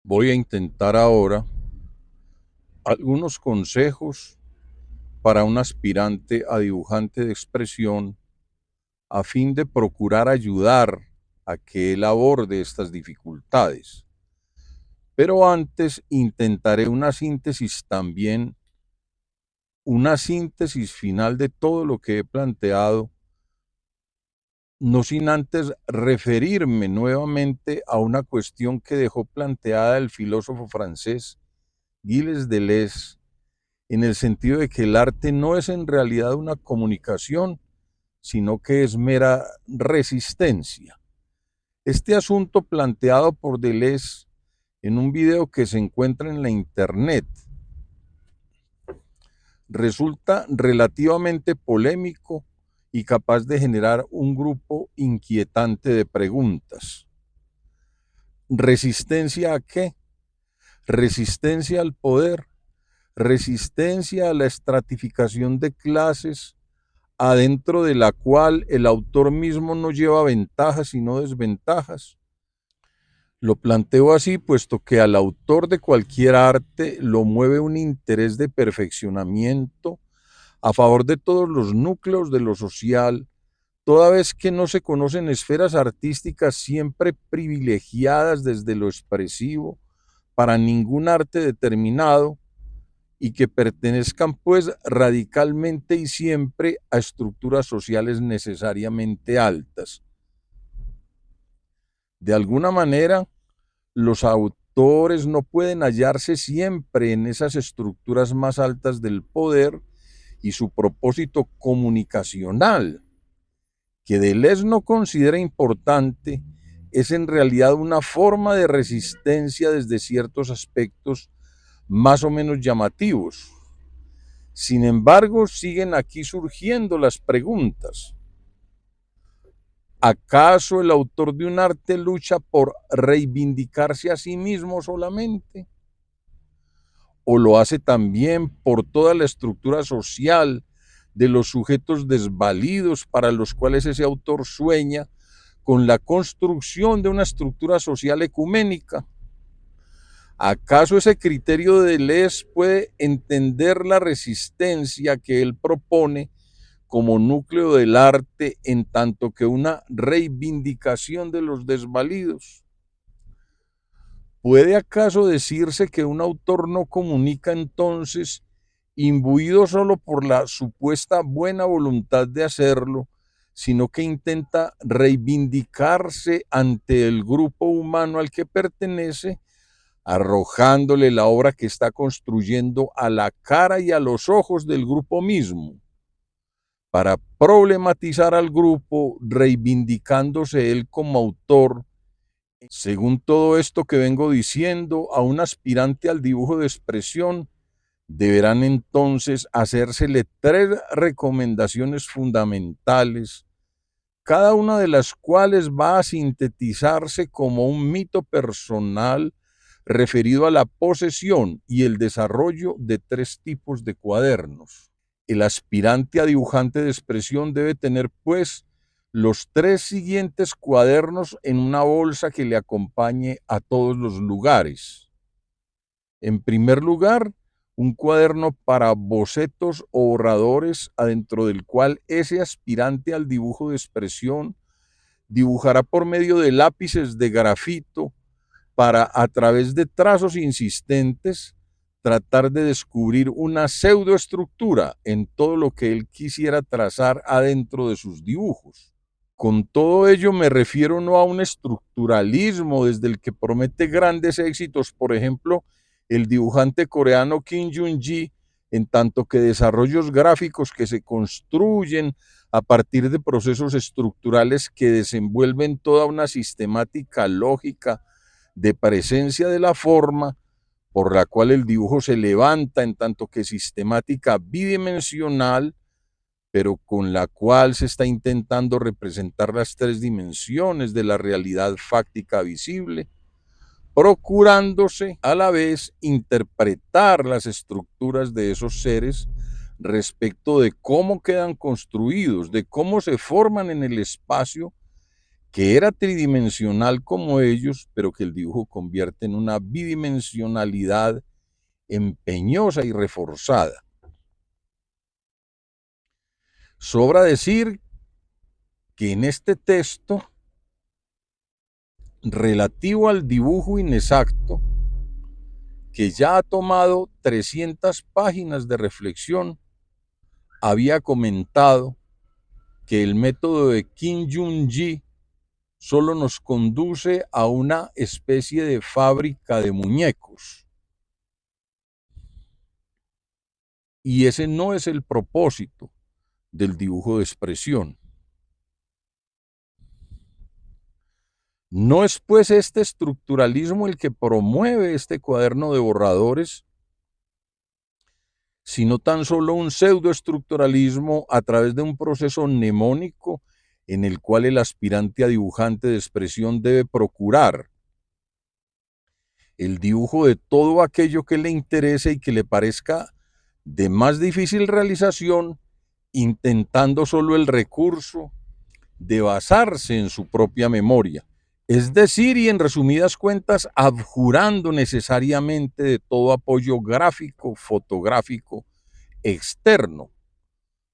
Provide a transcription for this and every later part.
Voy a intentar ahora algunos consejos para un aspirante a dibujante de expresión a fin de procurar ayudar a que él aborde estas dificultades. Pero antes intentaré una síntesis final de todo lo que he planteado, no sin antes referirme nuevamente a una cuestión que dejó planteada el filósofo francés Gilles Deleuze, en el sentido de que el arte no es en realidad una comunicación, sino que es mera resistencia. Este asunto planteado por Deleuze en un video que se encuentra en la internet resulta relativamente polémico y capaz de generar un grupo inquietante de preguntas. ¿Resistencia a qué? Resistencia al poder, resistencia a la estratificación de clases, adentro de la cual el autor mismo no lleva ventajas sino desventajas. Lo planteo así puesto que al autor de cualquier arte lo mueve un interés de perfeccionamiento a favor de todos los núcleos de lo social, toda vez que no se conocen esferas artísticas siempre privilegiadas desde lo expresivo para ningún arte determinado, y que pertenezcan pues radicalmente y siempre a estructuras sociales necesariamente altas. De alguna manera, los autores no pueden hallarse siempre en esas estructuras más altas del poder, y su propósito comunicacional, que Deleuze no considera importante, es en realidad una forma de resistencia desde ciertos aspectos más o menos llamativos. Sin embargo, siguen aquí surgiendo las preguntas. ¿Acaso el autor de un arte lucha por reivindicarse a sí mismo solamente? ¿O lo hace también por toda la estructura social de los sujetos desvalidos para los cuales ese autor sueña con la construcción de una estructura social ecuménica? ¿Acaso ese criterio de Deleuze puede entender la resistencia que él propone como núcleo del arte en tanto que una reivindicación de los desvalidos? ¿Puede acaso decirse que un autor no comunica entonces, imbuido solo por la supuesta buena voluntad de hacerlo, sino que intenta reivindicarse ante el grupo humano al que pertenece, arrojándole la obra que está construyendo a la cara y a los ojos del grupo mismo, para problematizar al grupo, reivindicándose él como autor? Según todo esto que vengo diciendo, a un aspirante al dibujo de expresión deberán entonces hacérsele tres recomendaciones fundamentales, cada una de las cuales va a sintetizarse como un mito personal referido a la posesión y el desarrollo de tres tipos de cuadernos. El aspirante a dibujante de expresión debe tener, pues, los tres siguientes cuadernos en una bolsa que le acompañe a todos los lugares. En primer lugar, un cuaderno para bocetos o borradores, adentro del cual ese aspirante al dibujo de expresión dibujará por medio de lápices de grafito para, a través de trazos insistentes, tratar de descubrir una pseudoestructura en todo lo que él quisiera trazar adentro de sus dibujos. Con todo ello me refiero no a un estructuralismo desde el que promete grandes éxitos, por ejemplo, el dibujante coreano Kim Jung-gi, en tanto que desarrollos gráficos que se construyen a partir de procesos estructurales que desenvuelven toda una sistemática lógica de presencia de la forma, por la cual el dibujo se levanta en tanto que sistemática bidimensional, pero con la cual se está intentando representar las tres dimensiones de la realidad fáctica visible, procurándose a la vez interpretar las estructuras de esos seres respecto de cómo quedan construidos, de cómo se forman en el espacio que era tridimensional como ellos, pero que el dibujo convierte en una bidimensionalidad empeñosa y reforzada. Sobra decir que en este texto relativo al dibujo inexacto, que ya ha tomado 300 páginas de reflexión, había comentado que el método de Kim Jung-gi solo nos conduce a una especie de fábrica de muñecos. Y ese no es el propósito del dibujo de expresión. No es pues este estructuralismo el que promueve este cuaderno de borradores, sino tan solo un pseudoestructuralismo a través de un proceso mnemónico en el cual el aspirante a dibujante de expresión debe procurar el dibujo de todo aquello que le interese y que le parezca de más difícil realización, intentando solo el recurso de basarse en su propia memoria. Es decir, y en resumidas cuentas, abjurando necesariamente de todo apoyo gráfico, fotográfico, externo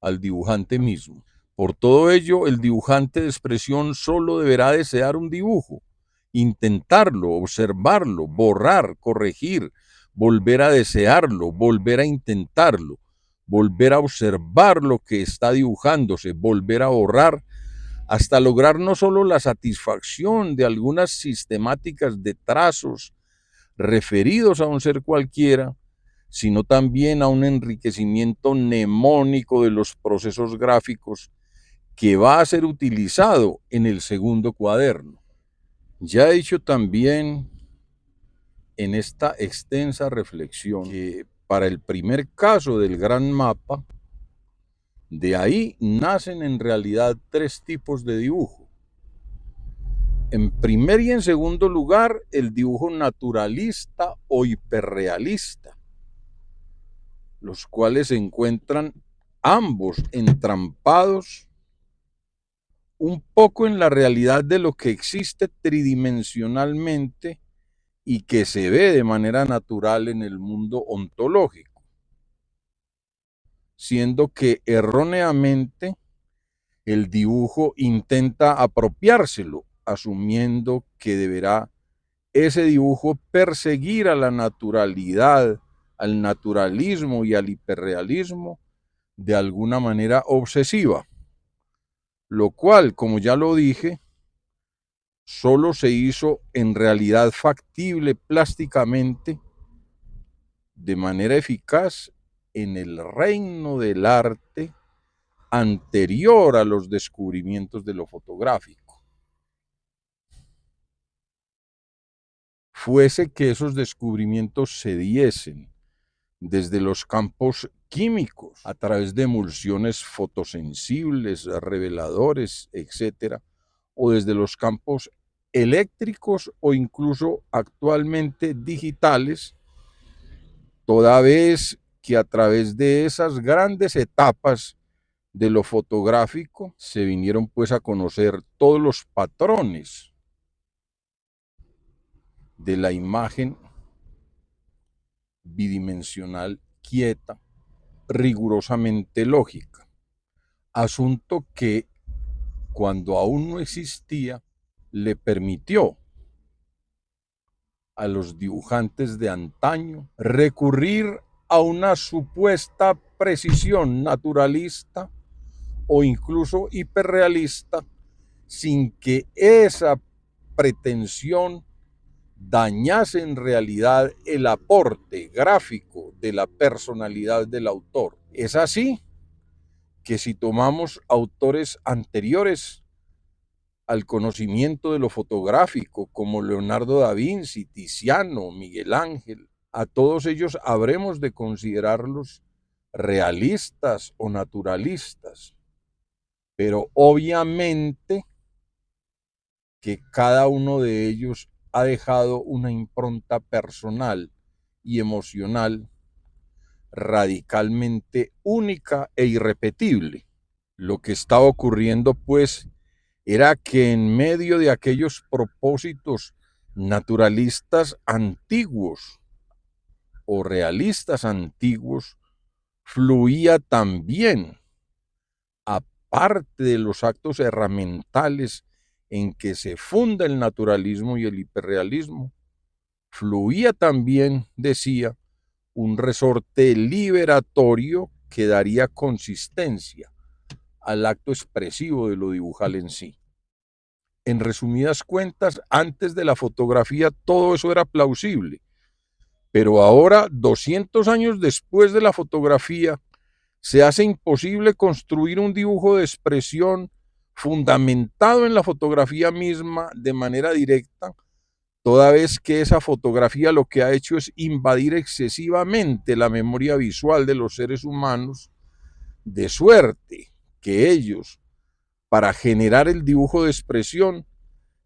al dibujante mismo. Por todo ello, el dibujante de expresión solo deberá desear un dibujo, intentarlo, observarlo, borrar, corregir, volver a desearlo, volver a intentarlo, volver a observar lo que está dibujándose, volver a borrar, hasta lograr no solo la satisfacción de algunas sistemáticas de trazos referidos a un ser cualquiera, sino también a un enriquecimiento mnemónico de los procesos gráficos que va a ser utilizado en el segundo cuaderno. Ya he dicho también en esta extensa reflexión que para el primer caso del gran mapa, de ahí nacen en realidad tres tipos de dibujo. En primer y en segundo lugar, el dibujo naturalista o hiperrealista, los cuales se encuentran ambos entrampados un poco en la realidad de lo que existe tridimensionalmente y que se ve de manera natural en el mundo ontológico, siendo que erróneamente el dibujo intenta apropiárselo, asumiendo que deberá ese dibujo perseguir a la naturalidad, al naturalismo y al hiperrealismo de alguna manera obsesiva, lo cual, como ya lo dije, solo se hizo en realidad factible plásticamente de manera eficaz en el reino del arte anterior a los descubrimientos de lo fotográfico. Fuese que esos descubrimientos se diesen desde los campos químicos, a través de emulsiones fotosensibles, reveladores, etcétera, o desde los campos eléctricos o incluso actualmente digitales, toda vez que a través de esas grandes etapas de lo fotográfico se vinieron pues a conocer todos los patrones de la imagen bidimensional quieta, rigurosamente lógica, asunto que cuando aún no existía le permitió a los dibujantes de antaño recurrir a una supuesta precisión naturalista o incluso hiperrealista sin que esa pretensión dañase en realidad el aporte gráfico de la personalidad del autor. Es así que si tomamos autores anteriores al conocimiento de lo fotográfico, como Leonardo da Vinci, Tiziano, Miguel Ángel, a todos ellos habremos de considerarlos realistas o naturalistas, pero obviamente que cada uno de ellos ha dejado una impronta personal y emocional radicalmente única e irrepetible. Lo que está ocurriendo, pues, era que en medio de aquellos propósitos naturalistas antiguos o realistas antiguos, fluía también, aparte de los actos herramientales en que se funda el naturalismo y el hiperrealismo, fluía también, decía, un resorte liberatorio que daría consistencia al acto expresivo de lo dibujal en sí. En resumidas cuentas, antes de la fotografía todo eso era plausible, pero ahora, 200 años después de la fotografía, se hace imposible construir un dibujo de expresión fundamentado en la fotografía misma de manera directa, toda vez que esa fotografía lo que ha hecho es invadir excesivamente la memoria visual de los seres humanos, de suerte que ellos, para generar el dibujo de expresión,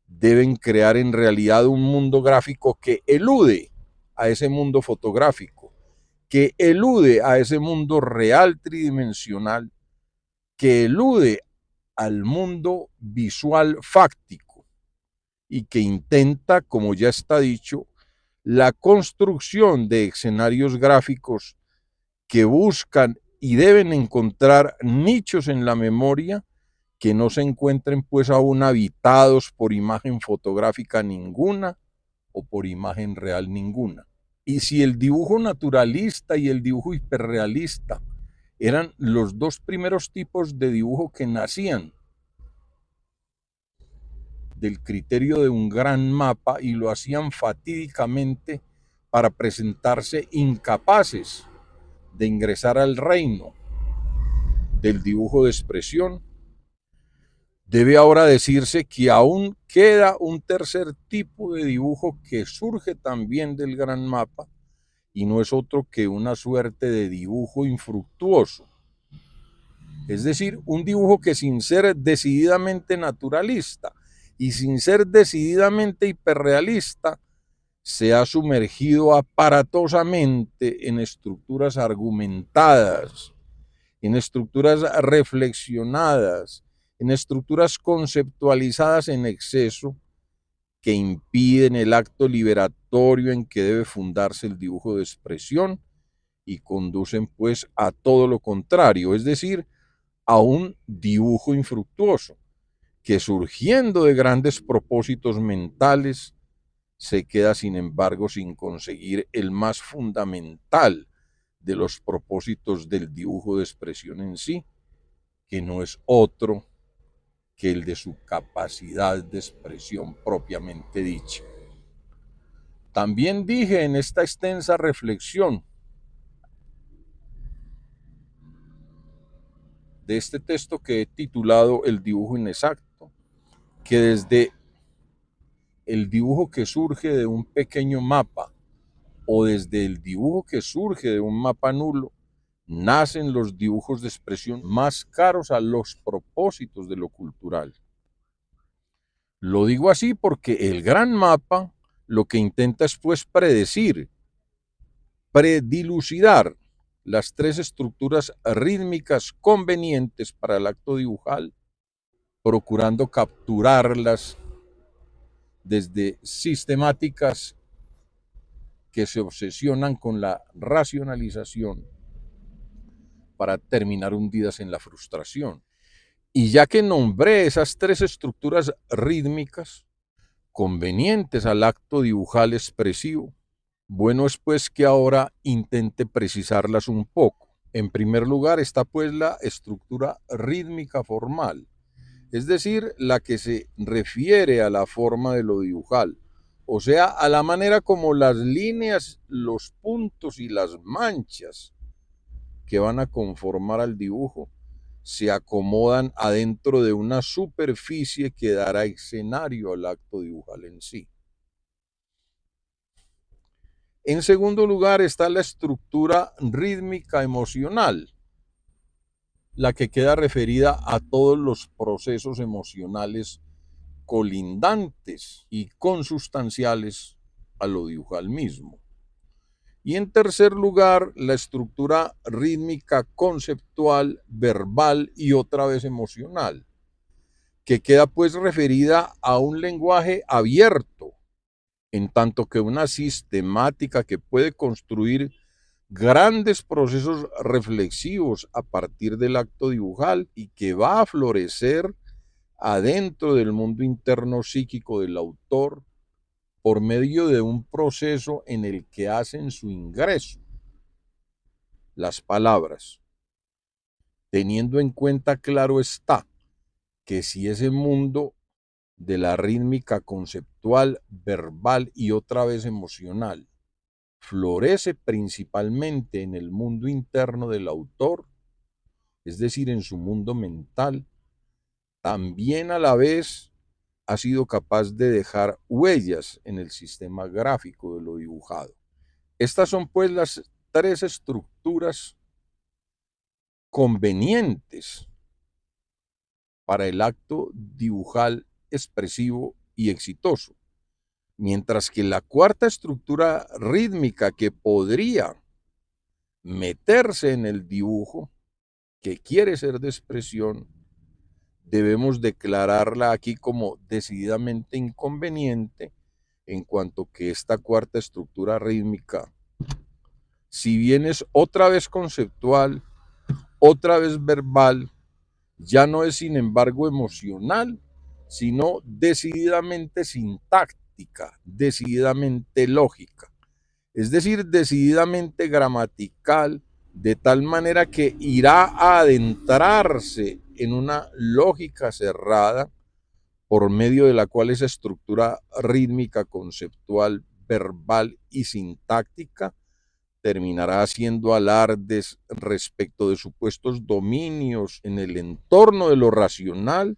deben crear en realidad un mundo gráfico que elude a ese mundo fotográfico, que elude a ese mundo real tridimensional, que elude al mundo visual fáctico y que intenta, como ya está dicho, la construcción de escenarios gráficos que buscan y deben encontrar nichos en la memoria que no se encuentren pues aún habitados por imagen fotográfica ninguna o por imagen real ninguna. Y si el dibujo naturalista y el dibujo hiperrealista eran los dos primeros tipos de dibujo que nacían del criterio de un gran mapa y lo hacían fatídicamente para presentarse incapaces de ingresar al reino del dibujo de expresión, debe ahora decirse que aún queda un tercer tipo de dibujo que surge también del gran mapa y no es otro que una suerte de dibujo infructuoso. Es decir, un dibujo que sin ser decididamente naturalista y sin ser decididamente hiperrealista, se ha sumergido aparatosamente en estructuras argumentadas, en estructuras reflexionadas, en estructuras conceptualizadas en exceso que impiden el acto liberatorio en que debe fundarse el dibujo de expresión y conducen pues a todo lo contrario, es decir, a un dibujo infructuoso, que surgiendo de grandes propósitos mentales, se queda sin embargo sin conseguir el más fundamental de los propósitos del dibujo de expresión en sí, que no es otro que el de su capacidad de expresión propiamente dicha. También dije en esta extensa reflexión de este texto que he titulado El dibujo inexacto, que desde el dibujo que surge de un pequeño mapa o desde el dibujo que surge de un mapa nulo, nacen los dibujos de expresión más caros a los propósitos de lo cultural. Lo digo así porque el gran mapa lo que intenta es pues predecir, predilucidar las tres estructuras rítmicas convenientes para el acto dibujal, procurando capturarlas desde sistemáticas que se obsesionan con la racionalización para terminar hundidas en la frustración. Y ya que nombré esas tres estructuras rítmicas convenientes al acto dibujal expresivo, bueno es pues que ahora intente precisarlas un poco. En primer lugar está pues la estructura rítmica formal, es decir, la que se refiere a la forma de lo dibujal, o sea, a la manera como las líneas, los puntos y las manchas que van a conformar al dibujo se acomodan adentro de una superficie que dará escenario al acto dibujal en sí. En segundo lugar está la estructura rítmica emocional, la que queda referida a todos los procesos emocionales colindantes y consustanciales a lo dibujal mismo. Y en tercer lugar, la estructura rítmica conceptual, verbal y otra vez emocional, que queda pues referida a un lenguaje abierto, en tanto que una sistemática que puede construir grandes procesos reflexivos a partir del acto dibujal y que va a florecer adentro del mundo interno psíquico del autor por medio de un proceso en el que hacen su ingreso las palabras, teniendo en cuenta, claro está, que si ese mundo de la rítmica conceptual, verbal y otra vez emocional florece principalmente en el mundo interno del autor, es decir, en su mundo mental, también a la vez ha sido capaz de dejar huellas en el sistema gráfico de lo dibujado. Estas son pues las tres estructuras convenientes para el acto dibujal expresivo y exitoso, mientras que la cuarta estructura rítmica que podría meterse en el dibujo, que quiere ser de expresión, debemos declararla aquí como decididamente inconveniente, en cuanto que esta cuarta estructura rítmica, si bien es otra vez conceptual, otra vez verbal, ya no es sin embargo emocional, sino decididamente sintáctica, decididamente lógica, es decir, decididamente gramatical, de tal manera que irá a adentrarse en una lógica cerrada por medio de la cual esa estructura rítmica, conceptual, verbal y sintáctica terminará haciendo alardes respecto de supuestos dominios en el entorno de lo racional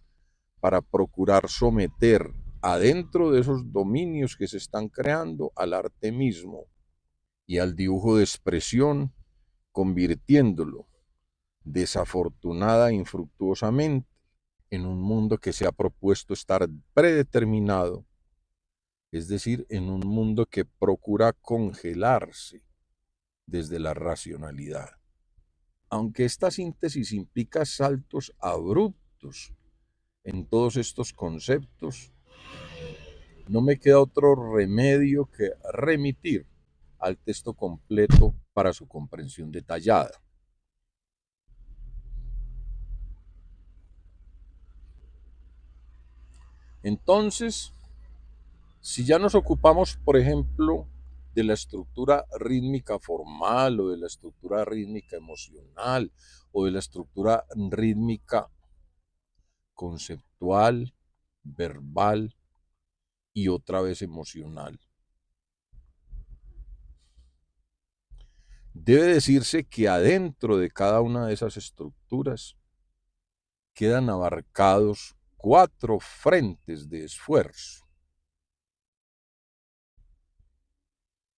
para procurar someter adentro de esos dominios que se están creando al arte mismo y al dibujo de expresión, convirtiéndolo desafortunada e infructuosamente en un mundo que se ha propuesto estar predeterminado, es decir, en un mundo que procura congelarse desde la racionalidad. Aunque esta síntesis implica saltos abruptos en todos estos conceptos, no me queda otro remedio que remitir al texto completo para su comprensión detallada. Entonces, si ya nos ocupamos, por ejemplo, de la estructura rítmica formal o de la estructura rítmica emocional o de la estructura rítmica conceptual, verbal y otra vez emocional, debe decirse que adentro de cada una de esas estructuras quedan abarcados 4 frentes de esfuerzo.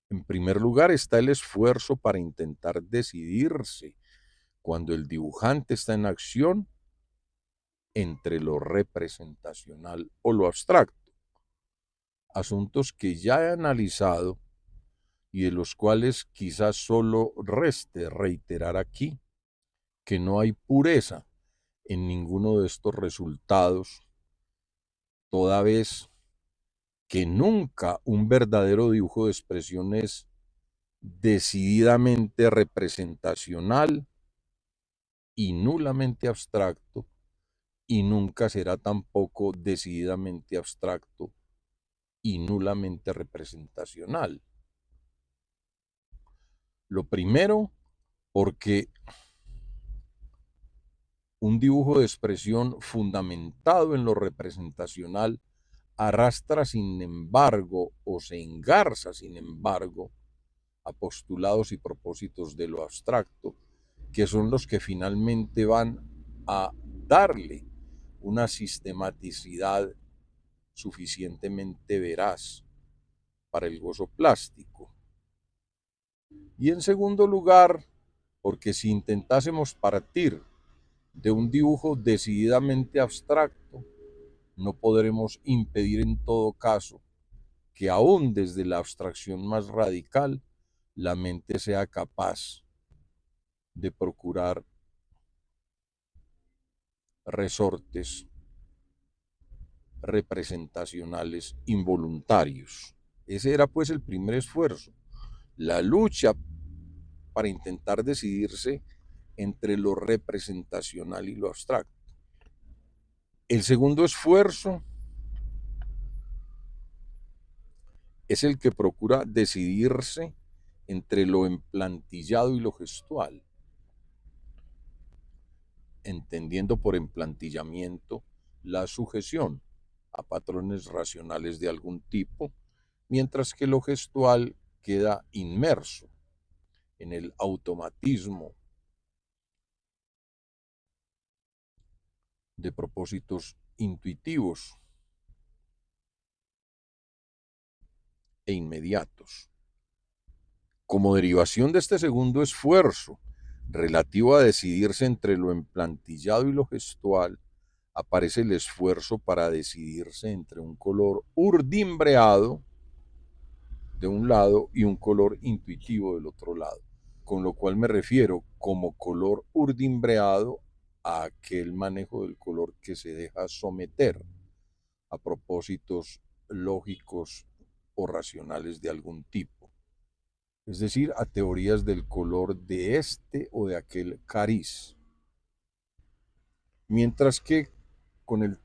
En primer lugar está el esfuerzo para intentar decidirse cuando el dibujante está en acción entre lo representacional o lo abstracto, asuntos que ya he analizado y de los cuales quizás solo reste reiterar aquí que no hay pureza en ninguno de estos resultados, toda vez que nunca un verdadero dibujo de expresión es decididamente representacional y nulamente abstracto, y nunca será tampoco decididamente abstracto y nulamente representacional. Lo primero, porque un dibujo de expresión fundamentado en lo representacional arrastra sin embargo o se engarza sin embargo a postulados y propósitos de lo abstracto, que son los que finalmente van a darle una sistematicidad suficientemente veraz para el gozo plástico. Y en segundo lugar, porque si intentásemos partir de un dibujo decididamente abstracto, no podremos impedir en todo caso que aún desde la abstracción más radical, la mente sea capaz de procurar resortes representacionales involuntarios. Ese era pues el primer esfuerzo, la lucha para intentar decidirse entre lo representacional y lo abstracto. El segundo esfuerzo es el que procura decidirse entre lo emplantillado y lo gestual, entendiendo por emplantillamiento la sujeción a patrones racionales de algún tipo, mientras que lo gestual queda inmerso en el automatismo de propósitos intuitivos e inmediatos. Como derivación de este segundo esfuerzo, relativo a decidirse entre lo emplantillado y lo gestual, aparece el esfuerzo para decidirse entre un color urdimbreado de un lado y un color intuitivo del otro lado, con lo cual me refiero como color urdimbreado a aquel manejo del color que se deja someter a propósitos lógicos o racionales de algún tipo, es decir, a teorías del color de este o de aquel cariz. Mientras que con el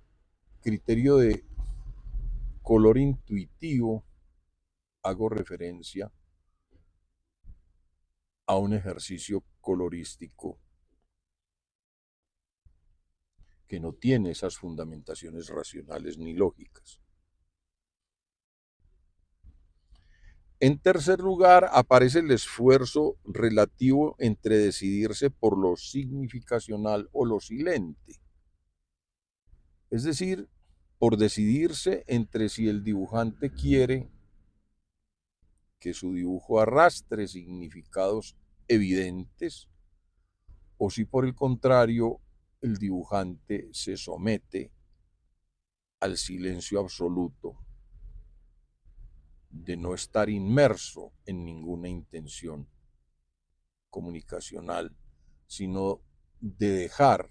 criterio de color intuitivo hago referencia a un ejercicio colorístico que no tiene esas fundamentaciones racionales ni lógicas. En tercer lugar, aparece el esfuerzo relativo entre decidirse por lo significacional o lo silente. Es decir, por decidirse entre si el dibujante quiere que su dibujo arrastre significados evidentes o si por el contrario el dibujante se somete al silencio absoluto de no estar inmerso en ninguna intención comunicacional, sino de dejar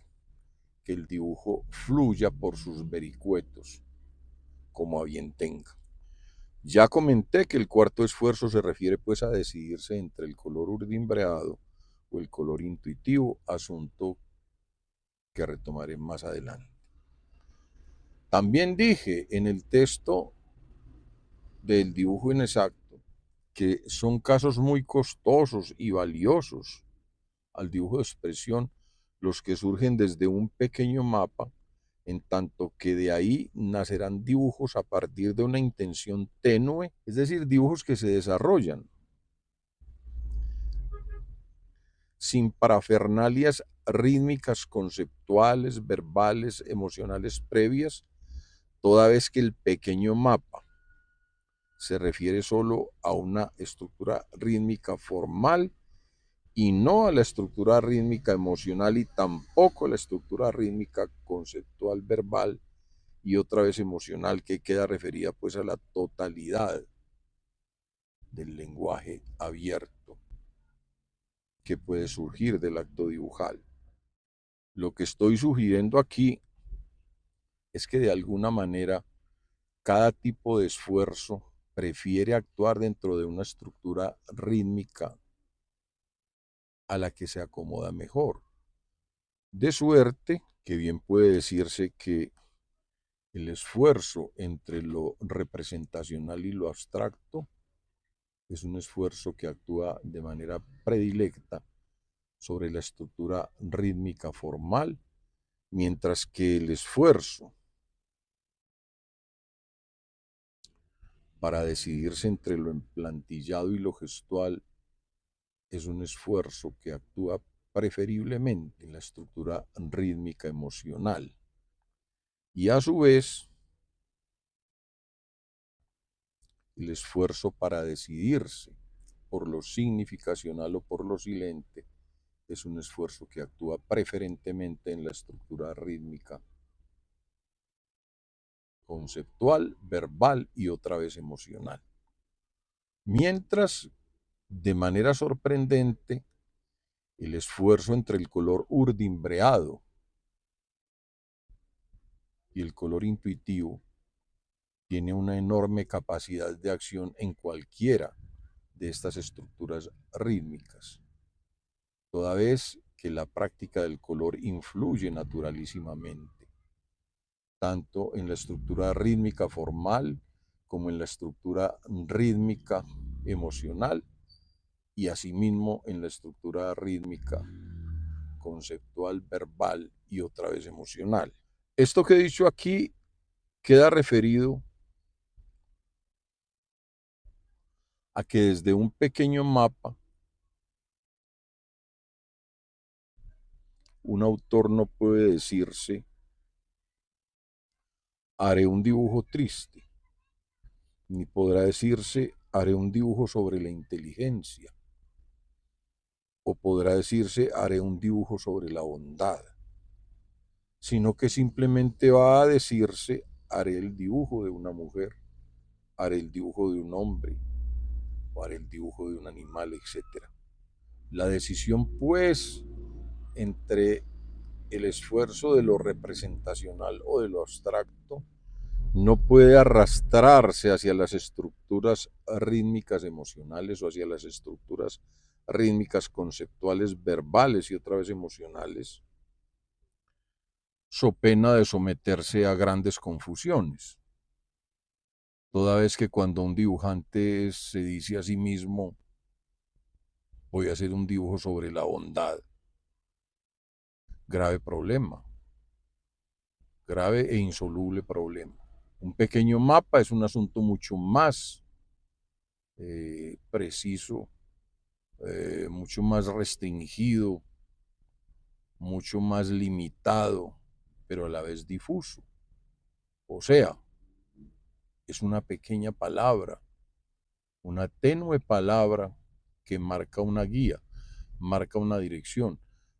que el dibujo fluya por sus vericuetos, como a bien tenga. Ya comenté que el cuarto esfuerzo se refiere pues a decidirse entre el color urdimbreado o el color intuitivo, asunto que retomaré más adelante. También dije en el texto del dibujo inexacto que son casos muy costosos y valiosos al dibujo de expresión los que surgen desde un pequeño mapa, en tanto que de ahí nacerán dibujos a partir de una intención tenue, es decir, dibujos que se desarrollan sin parafernalias rítmicas, conceptuales, verbales, emocionales previas, toda vez que el pequeño mapa se refiere solo a una estructura rítmica formal y no a la estructura rítmica emocional y tampoco a la estructura rítmica conceptual verbal y otra vez emocional, que queda referida pues a la totalidad del lenguaje abierto que puede surgir del acto dibujal. Lo que estoy sugiriendo aquí es que de alguna manera cada tipo de esfuerzo prefiere actuar dentro de una estructura rítmica a la que se acomoda mejor. De suerte que bien puede decirse que el esfuerzo entre lo representacional y lo abstracto es un esfuerzo que actúa de manera predilecta sobre la estructura rítmica formal, mientras que el esfuerzo para decidirse entre lo emplantillado y lo gestual es un esfuerzo que actúa preferiblemente en la estructura rítmica emocional. Y a su vez, el esfuerzo para decidirse por lo significacional o por lo silente es un esfuerzo que actúa preferentemente en la estructura rítmica conceptual, verbal y otra vez emocional. Mientras, de manera sorprendente, el esfuerzo entre el color urdimbreado y el color intuitivo tiene una enorme capacidad de acción en cualquiera de estas estructuras rítmicas, toda vez que la práctica del color influye naturalísimamente, tanto en la estructura rítmica formal como en la estructura rítmica emocional y asimismo en la estructura rítmica conceptual, verbal y otra vez emocional. Esto que he dicho aquí queda referido a que desde un pequeño mapa un autor no puede decirse haré un dibujo triste, ni podrá decirse haré un dibujo sobre la inteligencia, o podrá decirse haré un dibujo sobre la bondad, sino que simplemente va a decirse haré el dibujo de una mujer, haré el dibujo de un hombre, o haré el dibujo de un animal, etc. La decisión, pues, entre el esfuerzo de lo representacional o de lo abstracto no puede arrastrarse hacia las estructuras rítmicas emocionales o hacia las estructuras rítmicas conceptuales verbales y otra vez emocionales, so pena de someterse a grandes confusiones. Toda vez que cuando un dibujante se dice a sí mismo, voy a hacer un dibujo sobre la bondad, grave problema, grave e insoluble problema. Un pequeño mapa es un asunto mucho más preciso, mucho más restringido, mucho más limitado, pero a la vez difuso. O sea, es una pequeña palabra, una tenue palabra que marca una guía, marca una dirección,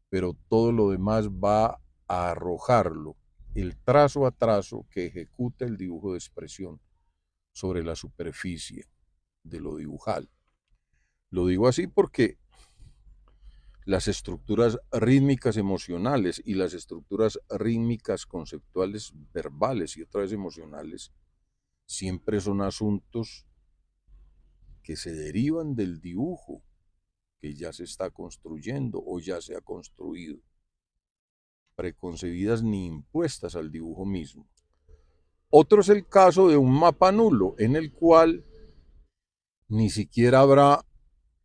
pero todo lo demás va a arrojarlo, el trazo a trazo que ejecuta el dibujo de expresión sobre la superficie de lo dibujal. Lo digo así porque las estructuras rítmicas emocionales y las estructuras rítmicas conceptuales verbales y otra vez emocionales siempre son asuntos que se derivan del dibujo que ya se está construyendo o ya se ha construido, preconcebidas ni impuestas al dibujo mismo. Otro es el caso de un mapa nulo en el cual ni siquiera habrá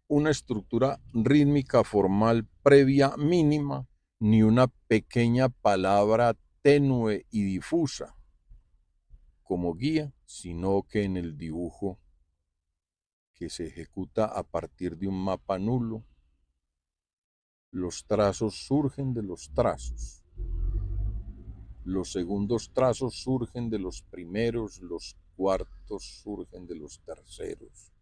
una estructura rítmica formal previa mínima, ni una pequeña palabra tenue y difusa como guía, sino que en el dibujo que se ejecuta a partir de un mapa nulo, los trazos surgen de los trazos, los segundos trazos surgen de los primeros, los cuartos surgen de los terceros,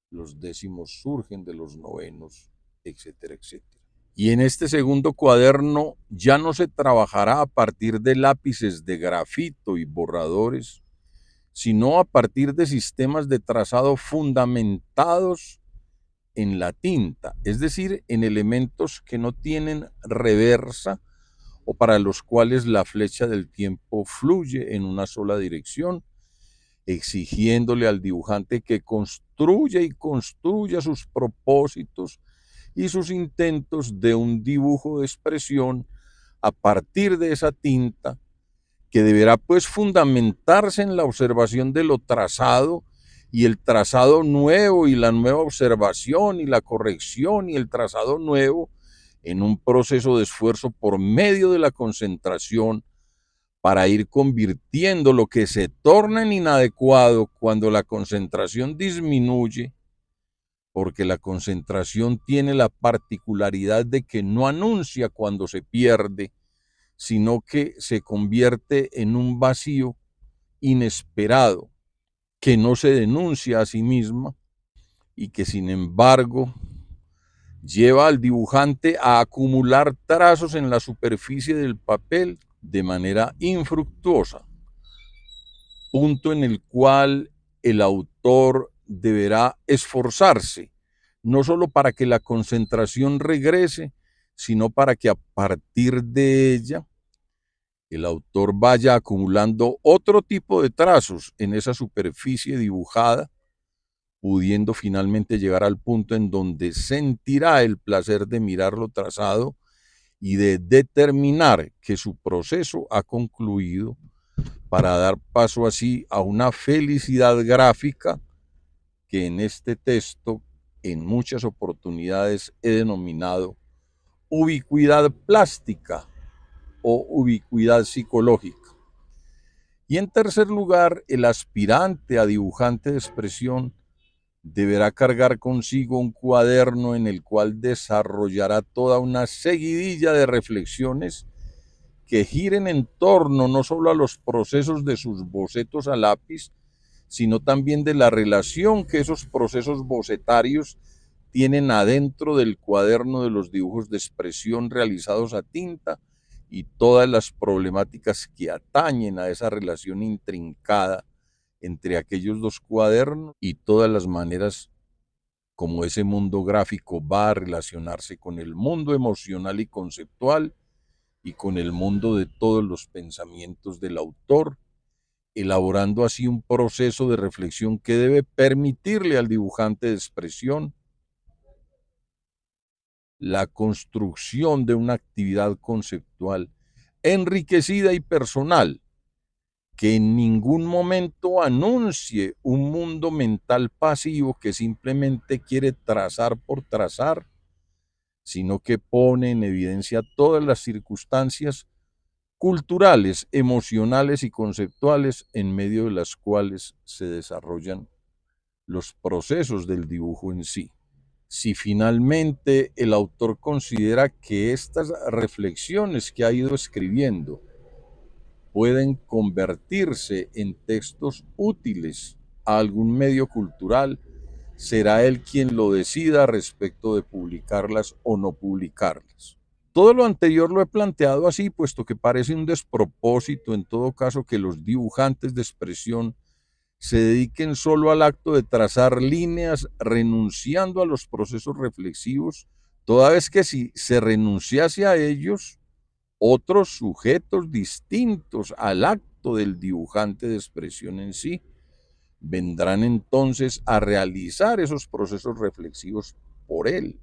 los décimos surgen de los novenos, etcétera, etcétera. Y en este segundo cuaderno ya no se trabajará a partir de lápices de grafito y borradores, sino a partir de sistemas de trazado fundamentados en la tinta, es decir, en elementos que no tienen reversa o para los cuales la flecha del tiempo fluye en una sola dirección, exigiéndole al dibujante que construya y construya sus propósitos y sus intentos de un dibujo de expresión a partir de esa tinta, que deberá pues fundamentarse en la observación de lo trazado y el trazado nuevo y la nueva observación y la corrección y el trazado nuevo en un proceso de esfuerzo por medio de la concentración para ir convirtiendo lo que se torna en inadecuado cuando la concentración disminuye, porque la concentración tiene la particularidad de que no anuncia cuando se pierde, sino que se convierte en un vacío inesperado, que no se denuncia a sí misma y que sin embargo lleva al dibujante a acumular trazos en la superficie del papel de manera infructuosa, punto en el cual el autor deberá esforzarse, no solo para que la concentración regrese, sino para que a partir de ella el autor vaya acumulando otro tipo de trazos en esa superficie dibujada, pudiendo finalmente llegar al punto en donde sentirá el placer de mirar lo trazado y de determinar que su proceso ha concluido para dar paso así a una felicidad gráfica que en este texto en muchas oportunidades he denominado ubicuidad plástica o ubicuidad psicológica. Y en tercer lugar, el aspirante a dibujante de expresión deberá cargar consigo un cuaderno en el cual desarrollará toda una seguidilla de reflexiones que giren en torno no solo a los procesos de sus bocetos a lápiz, sino también de la relación que esos procesos bocetarios tienen adentro del cuaderno de los dibujos de expresión realizados a tinta y todas las problemáticas que atañen a esa relación intrincada entre aquellos dos cuadernos y todas las maneras como ese mundo gráfico va a relacionarse con el mundo emocional y conceptual y con el mundo de todos los pensamientos del autor, elaborando así un proceso de reflexión que debe permitirle al dibujante de expresión la construcción de una actividad conceptual enriquecida y personal, que en ningún momento anuncie un mundo mental pasivo que simplemente quiere trazar por trazar, sino que pone en evidencia todas las circunstancias culturales, emocionales y conceptuales en medio de las cuales se desarrollan los procesos del dibujo en sí. Si finalmente el autor considera que estas reflexiones que ha ido escribiendo pueden convertirse en textos útiles a algún medio cultural, será él quien lo decida respecto de publicarlas o no publicarlas. Todo lo anterior lo he planteado así, puesto que parece un despropósito en todo caso que los dibujantes de expresión se dediquen solo al acto de trazar líneas, renunciando a los procesos reflexivos, toda vez que si se renunciase a ellos, otros sujetos distintos al acto del dibujante de expresión en sí, vendrán entonces a realizar esos procesos reflexivos por él,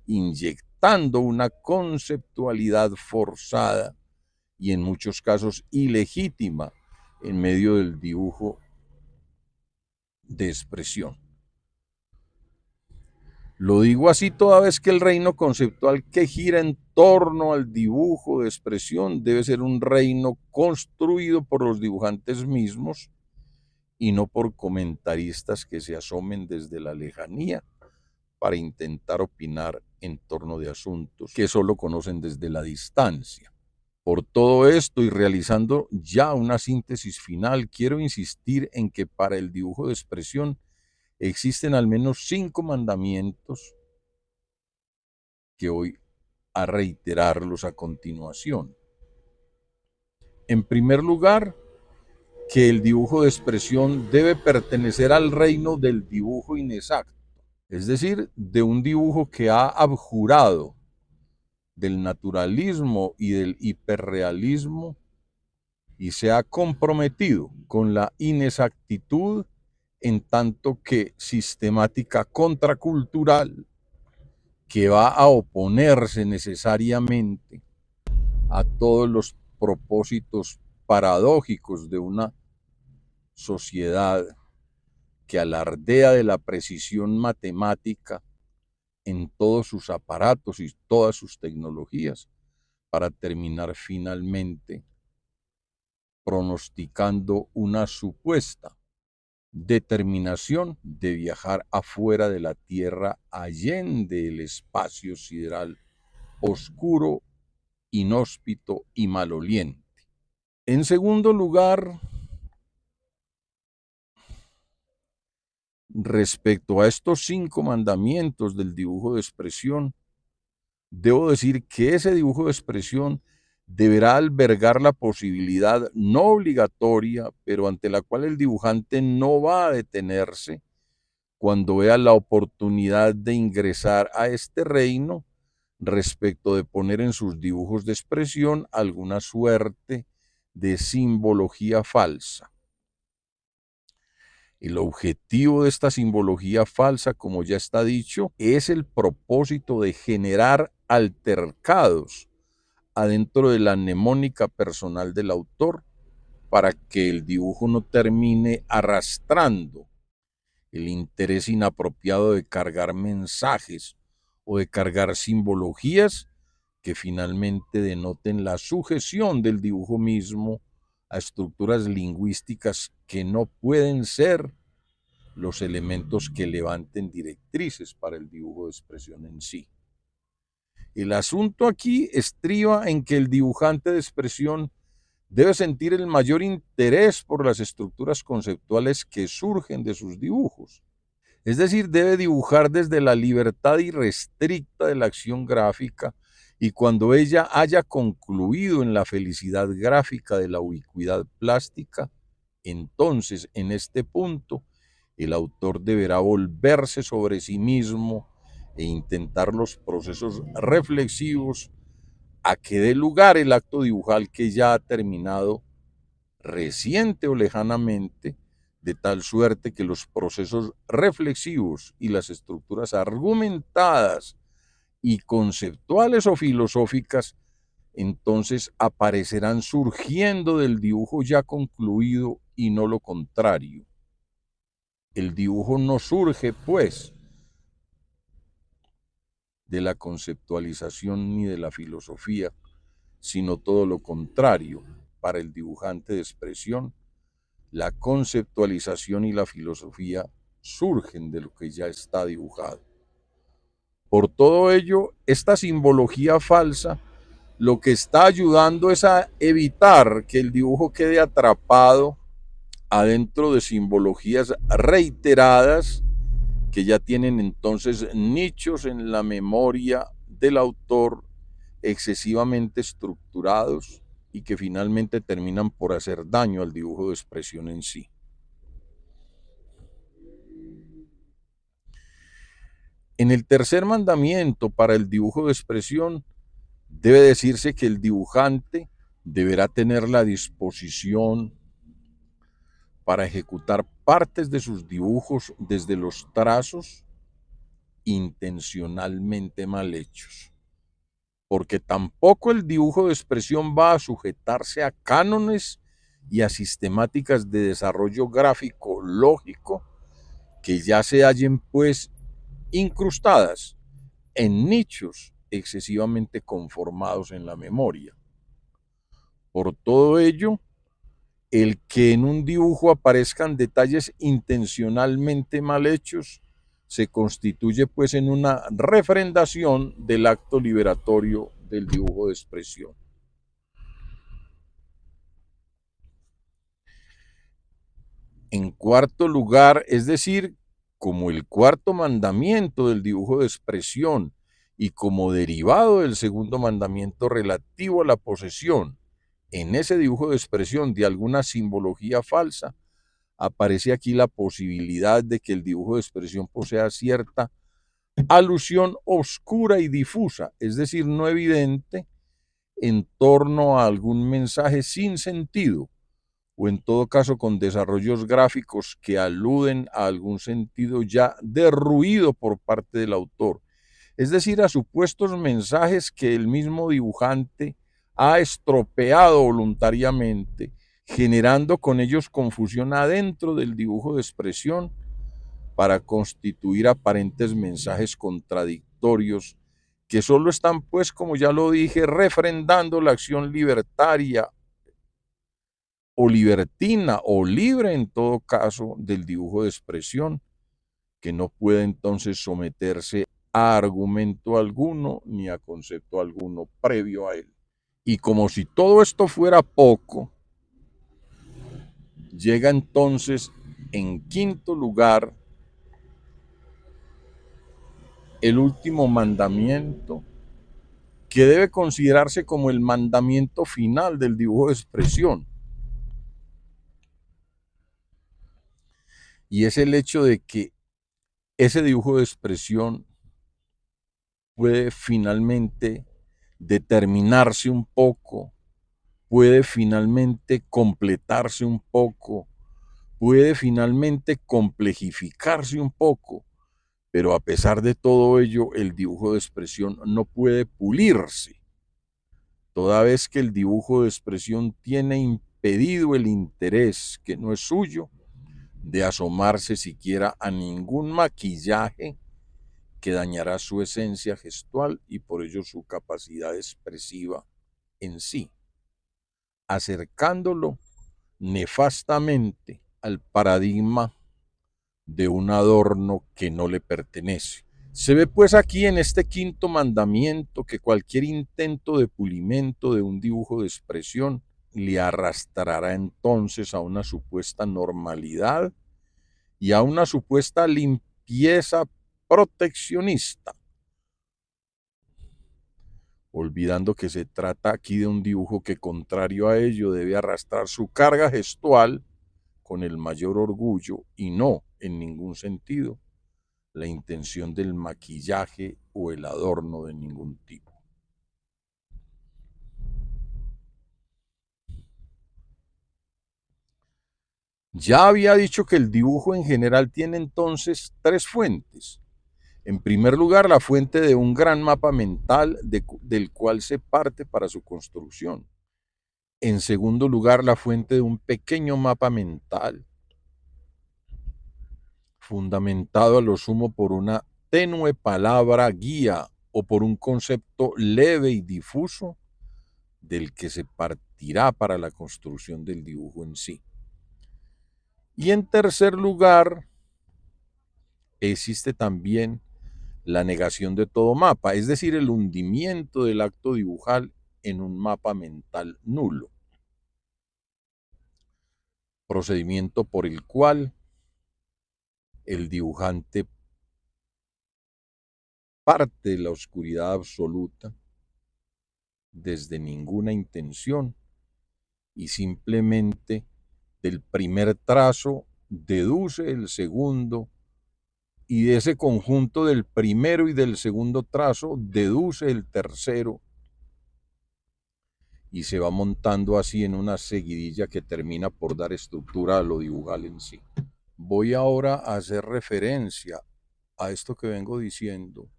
inyectando una conceptualidad forzada y en muchos casos ilegítima en medio del dibujo de expresión. Lo digo así toda vez que el reino conceptual que gira en torno al dibujo de expresión debe ser un reino construido por los dibujantes mismos y no por comentaristas que se asomen desde la lejanía para intentar opinar en torno de asuntos que solo conocen desde la distancia. Por todo esto y realizando ya una síntesis final, quiero insistir en que para el dibujo de expresión existen al menos 5 mandamientos que voy a reiterarlos a continuación. En primer lugar, que el dibujo de expresión debe pertenecer al reino del dibujo inexacto, es decir, de un dibujo que ha abjurado del naturalismo y del hiperrealismo y se ha comprometido con la inexactitud en tanto que sistemática contracultural que va a oponerse necesariamente a todos los propósitos paradójicos de una sociedad que alardea de la precisión matemática en todos sus aparatos y todas sus tecnologías para terminar finalmente pronosticando una supuesta determinación de viajar afuera de la Tierra allende el espacio sideral oscuro, inhóspito y maloliente. En segundo lugar, respecto a estos 5 mandamientos del dibujo de expresión, debo decir que ese dibujo de expresión deberá albergar la posibilidad no obligatoria, pero ante la cual el dibujante no va a detenerse cuando vea la oportunidad de ingresar a este reino respecto de poner en sus dibujos de expresión alguna suerte de simbología falsa. El objetivo de esta simbología falsa, como ya está dicho, es el propósito de generar altercados adentro de la mnemónica personal del autor para que el dibujo no termine arrastrando el interés inapropiado de cargar mensajes o de cargar simbologías que finalmente denoten la sujeción del dibujo mismo a estructuras lingüísticas que no pueden ser los elementos que levanten directrices para el dibujo de expresión en sí. El asunto aquí estriba en que el dibujante de expresión debe sentir el mayor interés por las estructuras conceptuales que surgen de sus dibujos. Es decir, debe dibujar desde la libertad irrestricta de la acción gráfica y cuando ella haya concluido en la felicidad gráfica de la ubicuidad plástica, entonces en este punto el autor deberá volverse sobre sí mismo e intentar los procesos reflexivos a que dé lugar el acto dibujal que ya ha terminado reciente o lejanamente, de tal suerte que los procesos reflexivos y las estructuras argumentadas y conceptuales o filosóficas entonces aparecerán surgiendo del dibujo ya concluido y no lo contrario. El dibujo no surge, pues, de la conceptualización ni de la filosofía, sino todo lo contrario. Para el dibujante de expresión, la conceptualización y la filosofía surgen de lo que ya está dibujado. Por todo ello, esta simbología falsa lo que está ayudando es a evitar que el dibujo quede atrapado adentro de simbologías reiteradas que ya tienen entonces nichos en la memoria del autor excesivamente estructurados y que finalmente terminan por hacer daño al dibujo de expresión en sí. En el tercer mandamiento para el dibujo de expresión debe decirse que el dibujante deberá tener la disposición para ejecutar partes de sus dibujos desde los trazos intencionalmente mal hechos, porque tampoco el dibujo de expresión va a sujetarse a cánones y a sistemáticas de desarrollo gráfico lógico que ya se hallen pues incrustadas en nichos excesivamente conformados en la memoria. Por todo ello, el que en un dibujo aparezcan detalles intencionalmente mal hechos se constituye pues en una refrendación del acto liberatorio del dibujo de expresión. En cuarto lugar, es decir, como el cuarto mandamiento del dibujo de expresión y como derivado del segundo mandamiento relativo a la posesión, en ese dibujo de expresión de alguna simbología falsa, aparece aquí la posibilidad de que el dibujo de expresión posea cierta alusión oscura y difusa, es decir, no evidente, en torno a algún mensaje sin sentido, o en todo caso con desarrollos gráficos que aluden a algún sentido ya derruido por parte del autor, es decir, a supuestos mensajes que el mismo dibujante ha estropeado voluntariamente, generando con ellos confusión adentro del dibujo de expresión para constituir aparentes mensajes contradictorios que solo están, pues, como ya lo dije, refrendando la acción libertaria o libertina o libre en todo caso del dibujo de expresión, que no puede entonces someterse a argumento alguno ni a concepto alguno previo a él. Y como si todo esto fuera poco, llega entonces en quinto lugar el último mandamiento, que debe considerarse como el mandamiento final del dibujo de expresión. Y es el hecho de que ese dibujo de expresión puede finalmente determinarse un poco puede finalmente completarse un poco, puede finalmente complejificarse un poco, pero a pesar de todo ello, el dibujo de expresión no puede pulirse, toda vez que el dibujo de expresión tiene impedido el interés, que no es suyo, de asomarse siquiera a ningún maquillaje que dañará su esencia gestual y por ello su capacidad expresiva en sí, acercándolo nefastamente al paradigma de un adorno que no le pertenece. Se ve pues aquí en este quinto mandamiento que cualquier intento de pulimento de un dibujo de expresión le arrastrará entonces a una supuesta normalidad y a una supuesta limpieza proteccionista, olvidando que se trata aquí de un dibujo que, contrario a ello, debe arrastrar su carga gestual con el mayor orgullo y no, en ningún sentido, la intención del maquillaje o el adorno de ningún tipo. Ya había dicho que el dibujo en general tiene entonces tres fuentes. En primer lugar, la fuente de un gran mapa mental del cual se parte para su construcción. En segundo lugar, la fuente de un pequeño mapa mental, fundamentado a lo sumo por una tenue palabra guía o por un concepto leve y difuso del que se partirá para la construcción del dibujo en sí. Y en tercer lugar, existe también la negación de todo mapa, es decir, el hundimiento del acto dibujal en un mapa mental nulo, procedimiento por el cual el dibujante parte de la oscuridad absoluta desde ninguna intención y simplemente del primer trazo deduce el segundo y de ese conjunto del primero y del segundo trazo deduce el tercero y se va montando así en una seguidilla que termina por dar estructura a lo dibujal en sí. Voy ahora a hacer referencia a esto que vengo diciendo,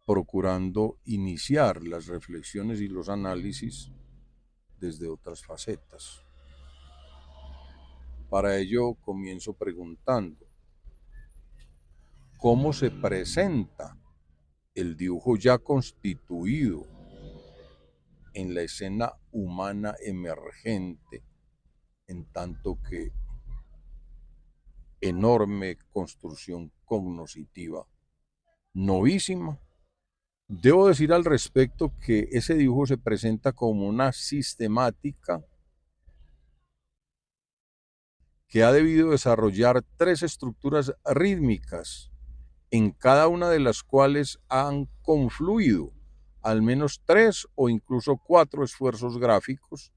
procurando iniciar las reflexiones y los análisis desde otras facetas. Para ello comienzo preguntando, ¿cómo se presenta el dibujo ya constituido en la escena humana emergente, en tanto que enorme construcción cognoscitiva novísima? Debo decir al respecto que ese dibujo se presenta como una sistemática que ha debido desarrollar tres estructuras rítmicas, en cada una de las cuales han confluido al menos tres o incluso cuatro esfuerzos gráficos,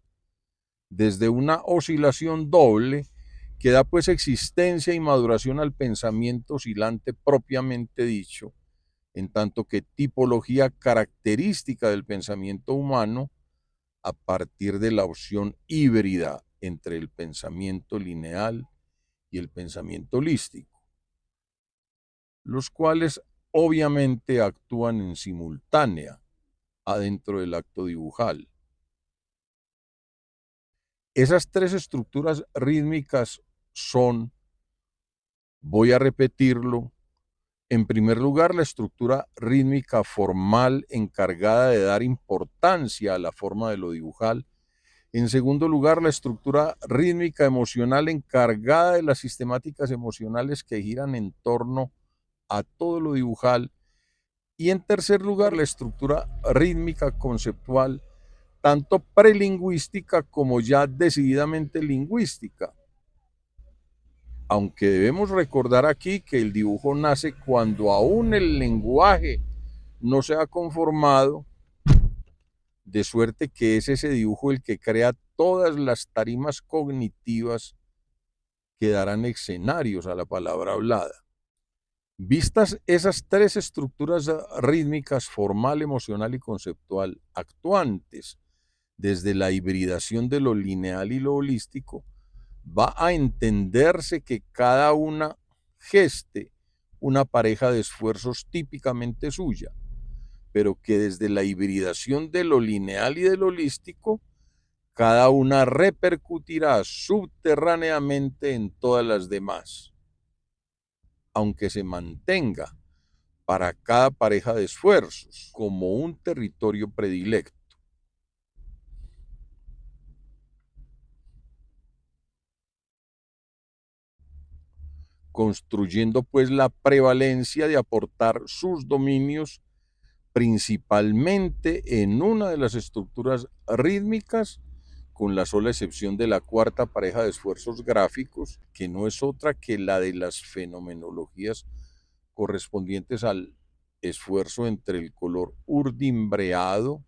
desde una oscilación doble que da pues existencia y maduración al pensamiento oscilante propiamente dicho, en tanto que tipología característica del pensamiento humano a partir de la opción híbrida entre el pensamiento lineal y el pensamiento holístico, los cuales obviamente actúan en simultánea adentro del acto dibujal. Esas tres estructuras rítmicas son, voy a repetirlo, en primer lugar, la estructura rítmica formal encargada de dar importancia a la forma de lo dibujal. En segundo lugar, la estructura rítmica emocional encargada de las sistemáticas emocionales que giran en torno a todo lo dibujal. Y en tercer lugar, la estructura rítmica conceptual, tanto prelingüística como ya decididamente lingüística. Aunque debemos recordar aquí que el dibujo nace cuando aún el lenguaje no se ha conformado, de suerte que es ese dibujo el que crea todas las tarimas cognitivas que darán escenarios a la palabra hablada. Vistas esas tres estructuras rítmicas, formal, emocional y conceptual, actuantes desde la hibridación de lo lineal y lo holístico, va a entenderse que cada una geste una pareja de esfuerzos típicamente suya, pero que desde la hibridación de lo lineal y de lo holístico, cada una repercutirá subterráneamente en todas las demás, aunque se mantenga para cada pareja de esfuerzos como un territorio predilecto, construyendo pues la prevalencia de aportar sus dominios principalmente en una de las estructuras rítmicas, con la sola excepción de la cuarta pareja de esfuerzos gráficos, que no es otra que la de las fenomenologías correspondientes al esfuerzo entre el color urdimbreado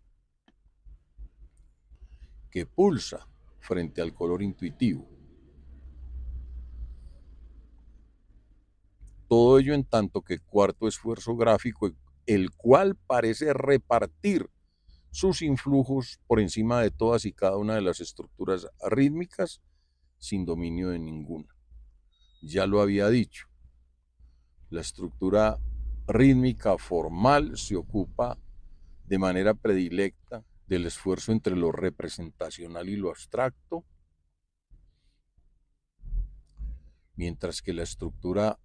que pulsa frente al color intuitivo. Todo ello en tanto que cuarto esfuerzo gráfico, el cual parece repartir sus influjos por encima de todas y cada una de las estructuras rítmicas, sin dominio de ninguna. Ya lo había dicho, la estructura rítmica formal se ocupa de manera predilecta del esfuerzo entre lo representacional y lo abstracto, mientras que la estructura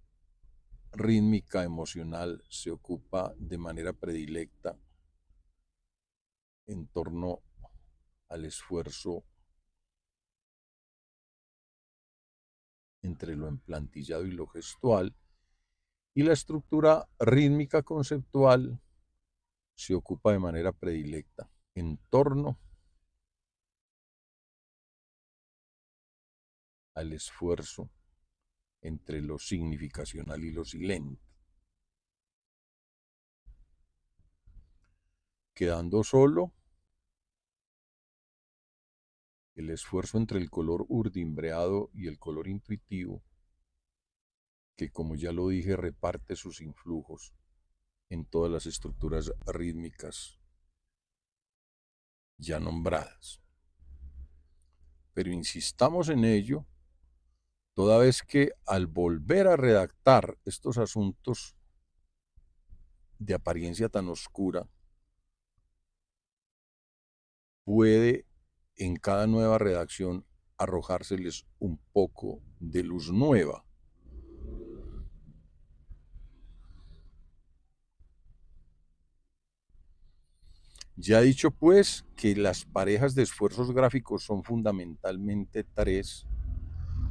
rítmica emocional se ocupa de manera predilecta en torno al esfuerzo entre lo emplantillado y lo gestual, y la estructura rítmica conceptual se ocupa de manera predilecta en torno al esfuerzo entre lo significacional y lo silente, quedando solo el esfuerzo entre el color urdimbreado y el color intuitivo, que como ya lo dije reparte sus influjos en todas las estructuras rítmicas ya nombradas. Pero insistamos en ello, toda vez que al volver a redactar estos asuntos de apariencia tan oscura, puede en cada nueva redacción arrojárseles un poco de luz nueva. Ya he dicho pues que las parejas de esfuerzos gráficos son fundamentalmente tres,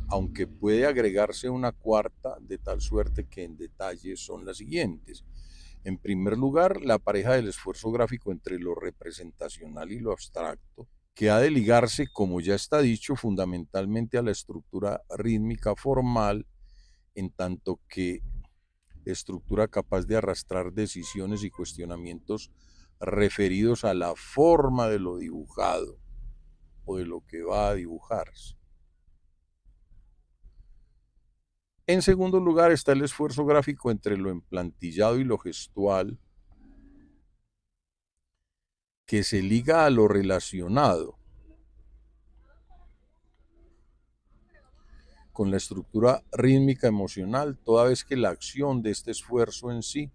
aunque puede agregarse una cuarta, de tal suerte que en detalle son las siguientes. En primer lugar, la pareja del esfuerzo gráfico entre lo representacional y lo abstracto, que ha de ligarse, como ya está dicho, fundamentalmente a la estructura rítmica formal, en tanto que estructura capaz de arrastrar decisiones y cuestionamientos referidos a la forma de lo dibujado o de lo que va a dibujarse. En segundo lugar está el esfuerzo gráfico entre lo emplantillado y lo gestual, que se liga a lo relacionado con la estructura rítmica emocional, toda vez que la acción de este esfuerzo en sí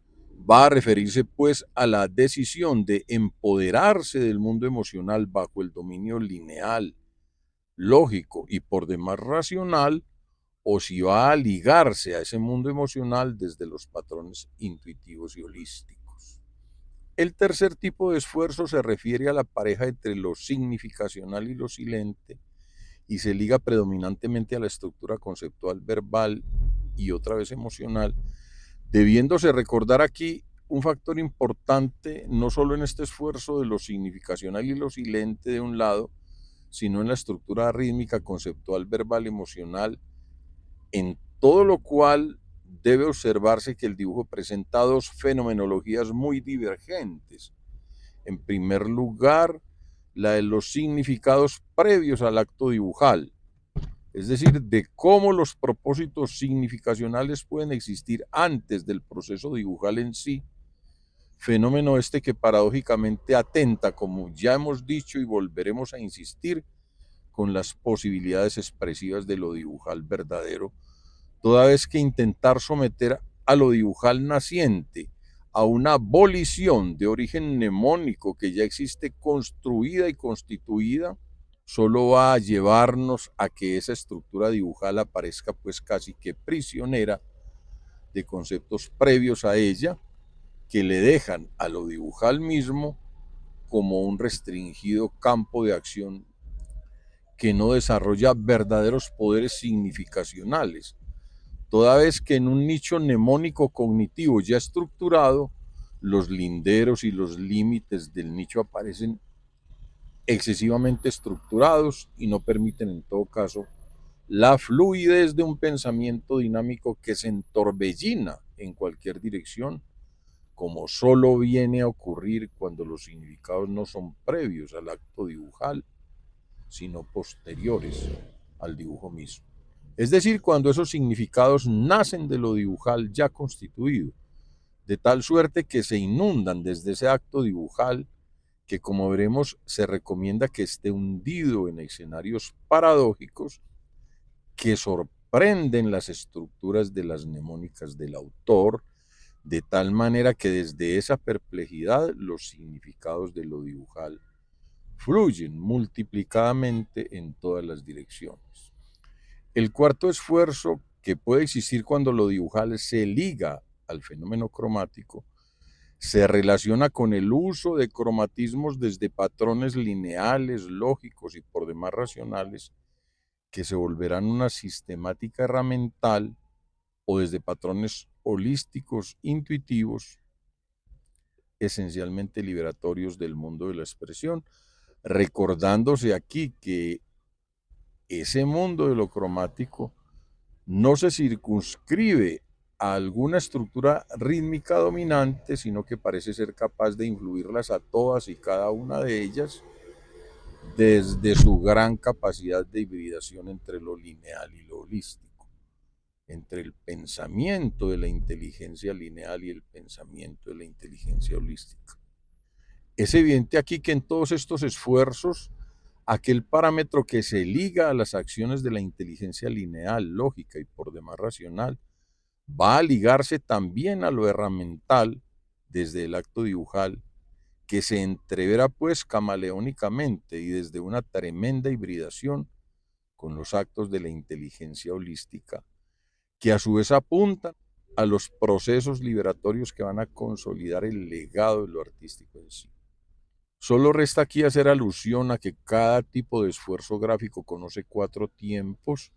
va a referirse pues a la decisión de empoderarse del mundo emocional bajo el dominio lineal, lógico y por demás racional, o si va a ligarse a ese mundo emocional desde los patrones intuitivos y holísticos. El tercer tipo de esfuerzo se refiere a la pareja entre lo significacional y lo silente, y se liga predominantemente a la estructura conceptual verbal y otra vez emocional, debiéndose recordar aquí un factor importante, no solo en este esfuerzo de lo significacional y lo silente de un lado, sino en la estructura rítmica, conceptual, verbal, emocional, en todo lo cual debe observarse que el dibujo presenta dos fenomenologías muy divergentes. En primer lugar, la de los significados previos al acto dibujal, es decir, de cómo los propósitos significacionales pueden existir antes del proceso dibujal en sí, fenómeno este que paradójicamente atenta, como ya hemos dicho y volveremos a insistir, con las posibilidades expresivas de lo dibujal verdadero, toda vez que intentar someter a lo dibujal naciente a una abolición de origen mnemónico que ya existe construida y constituida, solo va a llevarnos a que esa estructura dibujal aparezca pues casi que prisionera de conceptos previos a ella que le dejan a lo dibujal mismo como un restringido campo de acción que no desarrolla verdaderos poderes significacionales, toda vez que en un nicho mnemónico cognitivo ya estructurado, los linderos y los límites del nicho aparecen excesivamente estructurados y no permiten en todo caso la fluidez de un pensamiento dinámico que se entorbellina en cualquier dirección, como solo viene a ocurrir cuando los significados no son previos al acto dibujal, sino posteriores al dibujo mismo. Es decir, cuando esos significados nacen de lo dibujal ya constituido, de tal suerte que se inundan desde ese acto dibujal que, como veremos, se recomienda que esté hundido en escenarios paradójicos que sorprenden las estructuras de las mnemónicas del autor, de tal manera que desde esa perplejidad los significados de lo dibujal fluyen multiplicadamente en todas las direcciones. El cuarto esfuerzo que puede existir cuando lo dibujal se liga al fenómeno cromático se relaciona con el uso de cromatismos desde patrones lineales, lógicos y por demás racionales que se volverán una sistemática herramental o desde patrones holísticos, intuitivos, esencialmente liberatorios del mundo de la expresión, recordándose aquí que ese mundo de lo cromático no se circunscribe a alguna estructura rítmica dominante, sino que parece ser capaz de influirlas a todas y cada una de ellas desde su gran capacidad de hibridación entre lo lineal y lo holístico, entre el pensamiento de la inteligencia lineal y el pensamiento de la inteligencia holística. Es evidente aquí que en todos estos esfuerzos, aquel parámetro que se liga a las acciones de la inteligencia lineal, lógica y por demás racional, va a ligarse también a lo herramental desde el acto dibujal, que se entreverá pues camaleónicamente y desde una tremenda hibridación con los actos de la inteligencia holística, que a su vez apuntan a los procesos liberatorios que van a consolidar el legado de lo artístico en sí. Solo resta aquí hacer alusión a que cada tipo de esfuerzo gráfico conoce 4 tiempos,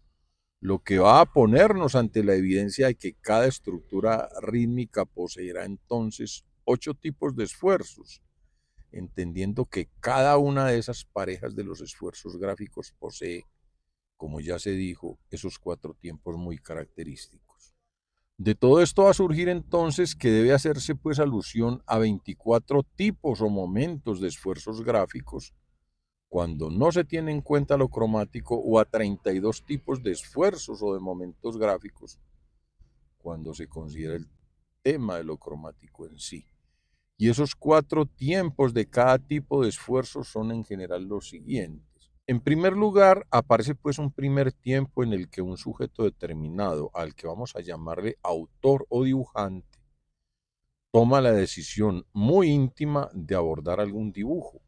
lo que va a ponernos ante la evidencia de que cada estructura rítmica poseerá entonces 8 tipos de esfuerzos, entendiendo que cada una de esas parejas de los esfuerzos gráficos posee, como ya se dijo, esos 4 tiempos muy característicos. De todo esto va a surgir entonces que debe hacerse pues alusión a 24 tipos o momentos de esfuerzos gráficos cuando no se tiene en cuenta lo cromático, o a 32 tipos de esfuerzos o de momentos gráficos cuando se considera el tema de lo cromático en sí. Y esos 4 tiempos de cada tipo de esfuerzo son en general los siguientes. En primer lugar, aparece pues un primer tiempo en el que un sujeto determinado, al que vamos a llamarle autor o dibujante, toma la decisión muy íntima de abordar algún dibujo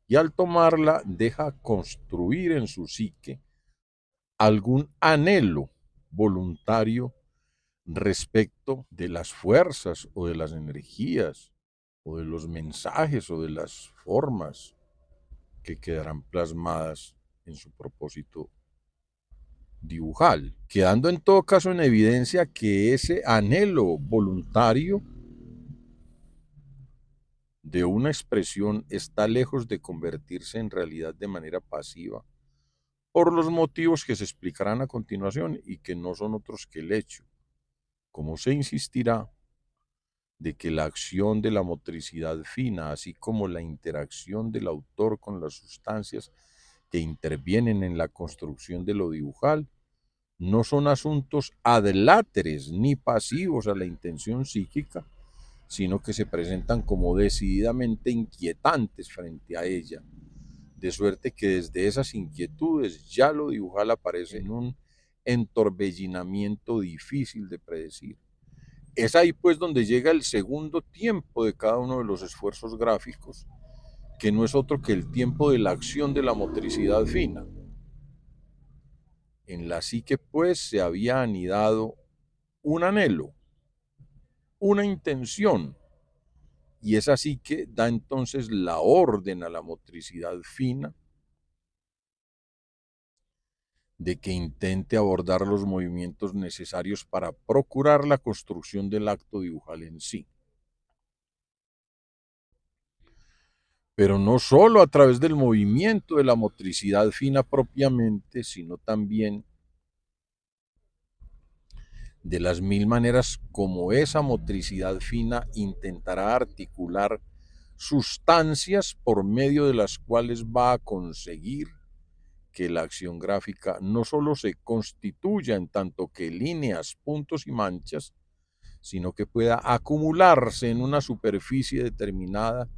y al tomarla deja construir en su psique algún anhelo voluntario respecto de las fuerzas o de las energías o de los mensajes o de las formas que quedarán plasmadas en su propósito dibujal, quedando en todo caso en evidencia que ese anhelo voluntario de una expresión está lejos de convertirse en realidad de manera pasiva, por los motivos que se explicarán a continuación y que no son otros que el hecho, como se insistirá, de que la acción de la motricidad fina, así como la interacción del autor con las sustancias que intervienen en la construcción de lo dibujal, no son asuntos adláteres ni pasivos a la intención psíquica, sino que se presentan como decididamente inquietantes frente a ella, de suerte que desde esas inquietudes ya lo dibujal aparece en un entorbellinamiento difícil de predecir. Es ahí pues donde llega el segundo tiempo de cada uno de los esfuerzos gráficos, que no es otro que el tiempo de la acción de la motricidad fina. En la psique pues se había anidado un anhelo, una intención, y es así que da entonces la orden a la motricidad fina de que intente abordar los movimientos necesarios para procurar la construcción del acto dibujal en sí. Pero no solo a través del movimiento de la motricidad fina propiamente, sino también de las mil maneras como esa motricidad fina intentará articular sustancias por medio de las cuales va a conseguir que la acción gráfica no solo se constituya en tanto que líneas, puntos y manchas, sino que pueda acumularse en una superficie determinada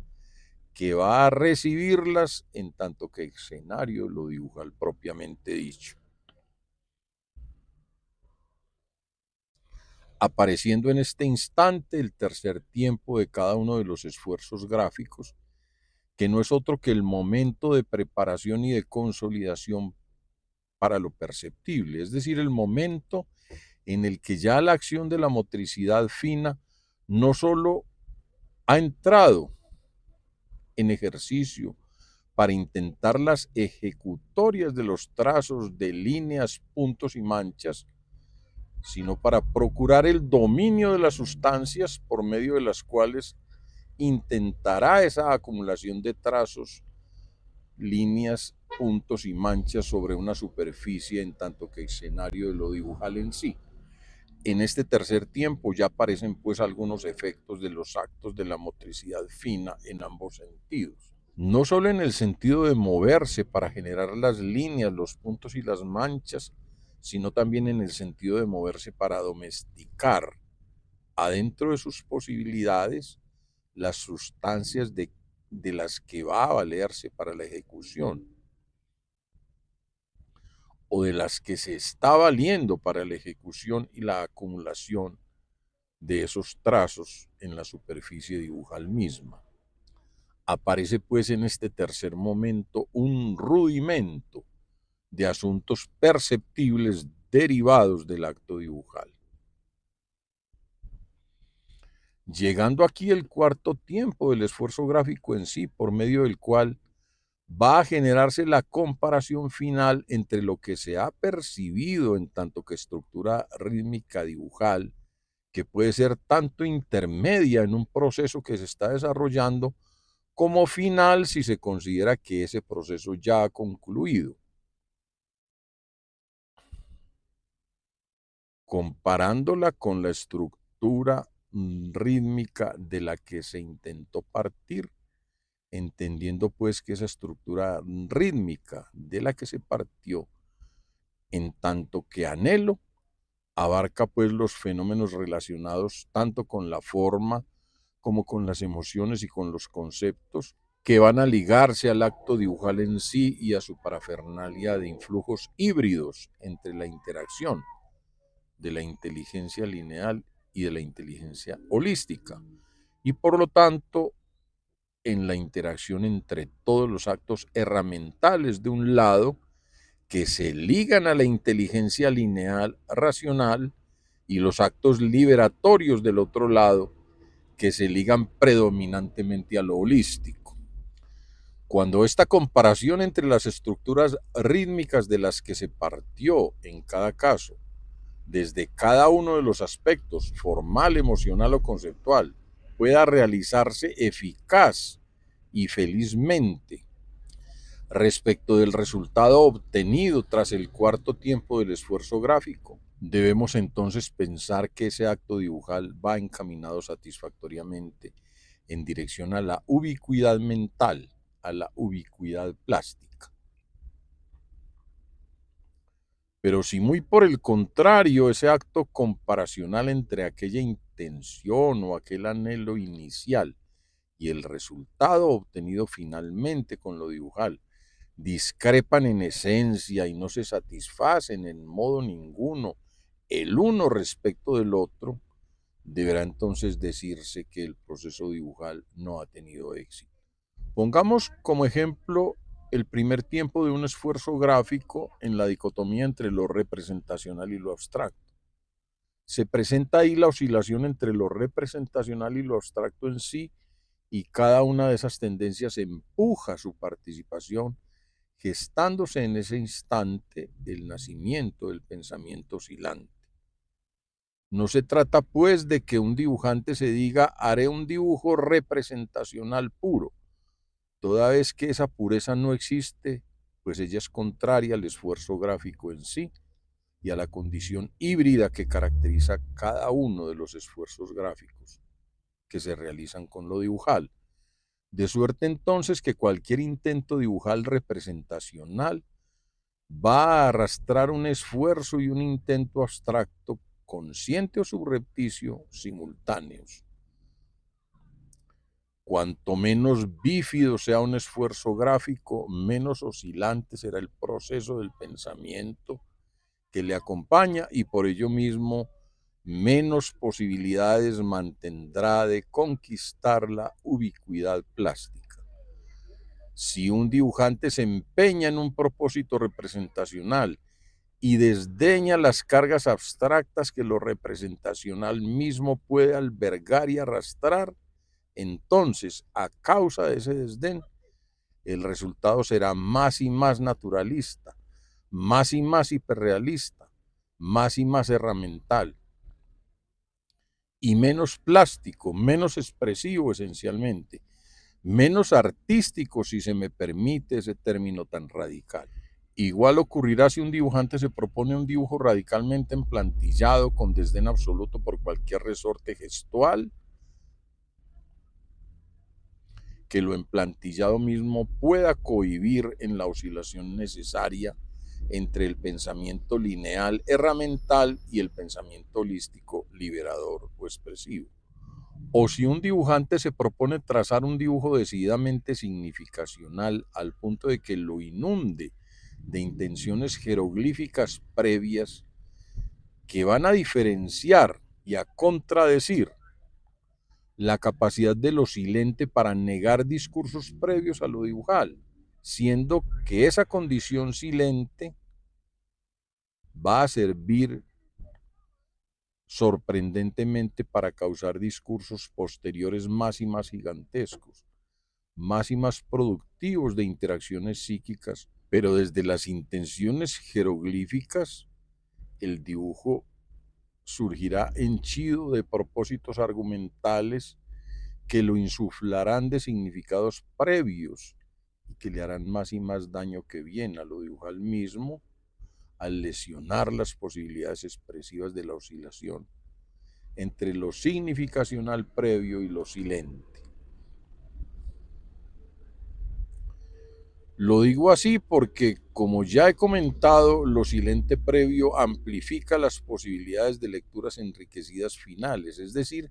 que va a recibirlas en tanto que escenario lo dibujal propiamente dicho. Apareciendo en este instante el tercer tiempo de cada uno de los esfuerzos gráficos, que no es otro que el momento de preparación y de consolidación para lo perceptible, es decir, el momento en el que ya la acción de la motricidad fina no solo ha entrado en ejercicio para intentar las ejecutorias de los trazos de líneas, puntos y manchas, sino para procurar el dominio de las sustancias por medio de las cuales intentará esa acumulación de trazos, líneas, puntos y manchas sobre una superficie en tanto que escenario de lo dibujal en sí. En este tercer tiempo ya aparecen pues algunos efectos de los actos de la motricidad fina en ambos sentidos. No solo en el sentido de moverse para generar las líneas, los puntos y las manchas, sino también en el sentido de moverse para domesticar adentro de sus posibilidades las sustancias de las que va a valerse para la ejecución o de las que se está valiendo para la ejecución y la acumulación de esos trazos en la superficie dibujal misma. Aparece pues en este tercer momento un rudimento de asuntos perceptibles derivados del acto dibujal. Llegando aquí el cuarto tiempo del esfuerzo gráfico en sí, por medio del cual va a generarse la comparación final entre lo que se ha percibido en tanto que estructura rítmica dibujal, que puede ser tanto intermedia en un proceso que se está desarrollando, como final si se considera que ese proceso ya ha concluido. Comparándola con la estructura rítmica de la que se intentó partir, entendiendo pues que esa estructura rítmica de la que se partió, en tanto que anhelo, abarca pues los fenómenos relacionados tanto con la forma como con las emociones y con los conceptos que van a ligarse al acto dibujal en sí y a su parafernalia de influjos híbridos entre la interacción de la inteligencia lineal y de la inteligencia holística, y por lo tanto en la interacción entre todos los actos herramientales de un lado que se ligan a la inteligencia lineal racional y los actos liberatorios del otro lado que se ligan predominantemente a lo holístico. Cuando esta comparación entre las estructuras rítmicas de las que se partió en cada caso, desde cada uno de los aspectos, formal, emocional o conceptual, pueda realizarse eficaz y felizmente respecto del resultado obtenido tras el cuarto tiempo del esfuerzo gráfico, debemos entonces pensar que ese acto dibujal va encaminado satisfactoriamente en dirección a la ubicuidad mental, a la ubicuidad plástica. Pero si muy por el contrario ese acto comparacional entre aquella intención o aquel anhelo inicial y el resultado obtenido finalmente con lo dibujal discrepan en esencia y no se satisfacen en modo ninguno el uno respecto del otro, deberá entonces decirse que el proceso dibujal no ha tenido éxito. Pongamos como ejemplo el primer tiempo de un esfuerzo gráfico en la dicotomía entre lo representacional y lo abstracto. Se presenta ahí la oscilación entre lo representacional y lo abstracto en sí, y cada una de esas tendencias empuja su participación, gestándose en ese instante el nacimiento del pensamiento oscilante. No se trata pues de que un dibujante se diga haré un dibujo representacional puro, toda vez que esa pureza no existe, pues ella es contraria al esfuerzo gráfico en sí y a la condición híbrida que caracteriza cada uno de los esfuerzos gráficos que se realizan con lo dibujal. De suerte entonces que cualquier intento dibujal representacional va a arrastrar un esfuerzo y un intento abstracto, consciente o subrepticio, simultáneos. Cuanto menos bífido sea un esfuerzo gráfico, menos oscilante será el proceso del pensamiento que le acompaña y por ello mismo menos posibilidades mantendrá de conquistar la ubicuidad plástica. Si un dibujante se empeña en un propósito representacional y desdeña las cargas abstractas que lo representacional mismo puede albergar y arrastrar, entonces, a causa de ese desdén, el resultado será más y más naturalista, más y más hiperrealista, más y más herramental, y menos plástico, menos expresivo esencialmente, menos artístico, si se me permite ese término tan radical. Igual ocurrirá si un dibujante se propone un dibujo radicalmente emplantillado con desdén absoluto por cualquier resorte gestual, que lo emplantillado mismo pueda cohibir en la oscilación necesaria entre el pensamiento lineal herramental y el pensamiento holístico liberador o expresivo. O si un dibujante se propone trazar un dibujo decididamente significacional al punto de que lo inunde de intenciones jeroglíficas previas que van a diferenciar y a contradecir la capacidad de lo silente para negar discursos previos a lo dibujal, siendo que esa condición silente va a servir sorprendentemente para causar discursos posteriores más y más gigantescos, más y más productivos de interacciones psíquicas, pero desde las intenciones jeroglíficas, el dibujo surgirá henchido de propósitos argumentales que lo insuflarán de significados previos y que le harán más y más daño que bien a lo dibujal mismo, al lesionar las posibilidades expresivas de la oscilación entre lo significacional previo y lo silente. Lo digo así porque, como ya he comentado, lo silente previo amplifica las posibilidades de lecturas enriquecidas finales, es decir,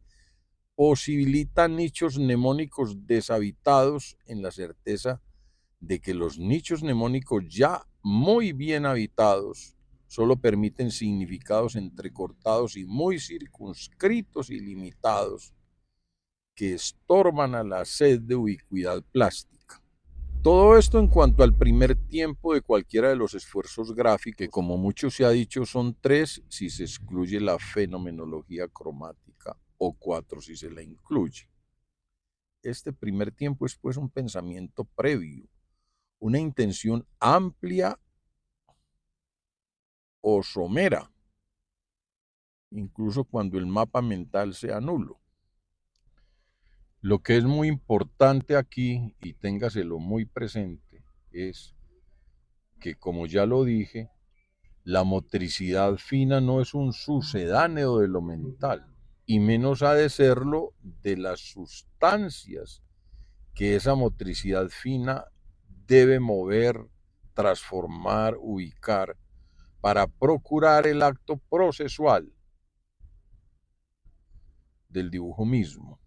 posibilita nichos mnemónicos deshabitados en la certeza de que los nichos mnemónicos ya muy bien habitados solo permiten significados entrecortados y muy circunscritos y limitados que estorban a la sed de ubicuidad plástica. Todo esto en cuanto al primer tiempo de cualquiera de los esfuerzos gráficos, que como mucho se ha dicho son 3 si se excluye la fenomenología cromática o 4 si se la incluye. Este primer tiempo es pues un pensamiento previo, una intención amplia o somera, incluso cuando el mapa mental sea nulo. Lo que es muy importante aquí, y téngaselo muy presente, es que, como ya lo dije, la motricidad fina no es un sucedáneo de lo mental, y menos ha de serlo de las sustancias que esa motricidad fina debe mover, transformar, ubicar, para procurar el acto procesual. del dibujo mismo.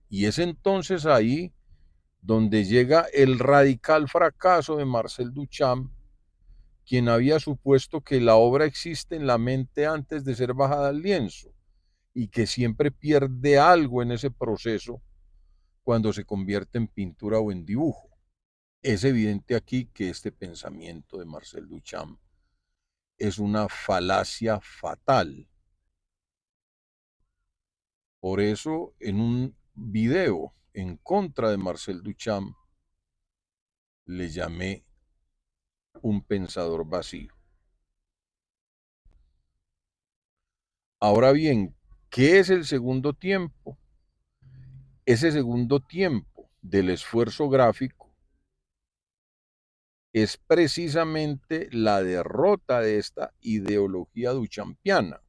Y es entonces ahí donde llega el radical fracaso de Marcel Duchamp, quien había supuesto que la obra existe en la mente antes de ser bajada al lienzo y que siempre pierde algo en ese proceso cuando se convierte en pintura o en dibujo. Es evidente aquí que este pensamiento de Marcel Duchamp es una falacia fatal. Por eso, en un video en contra de Marcel Duchamp, le llamé un pensador vacío. Ahora bien, ¿qué es el segundo tiempo? Ese segundo tiempo del esfuerzo gráfico es precisamente la derrota de esta ideología duchampiana,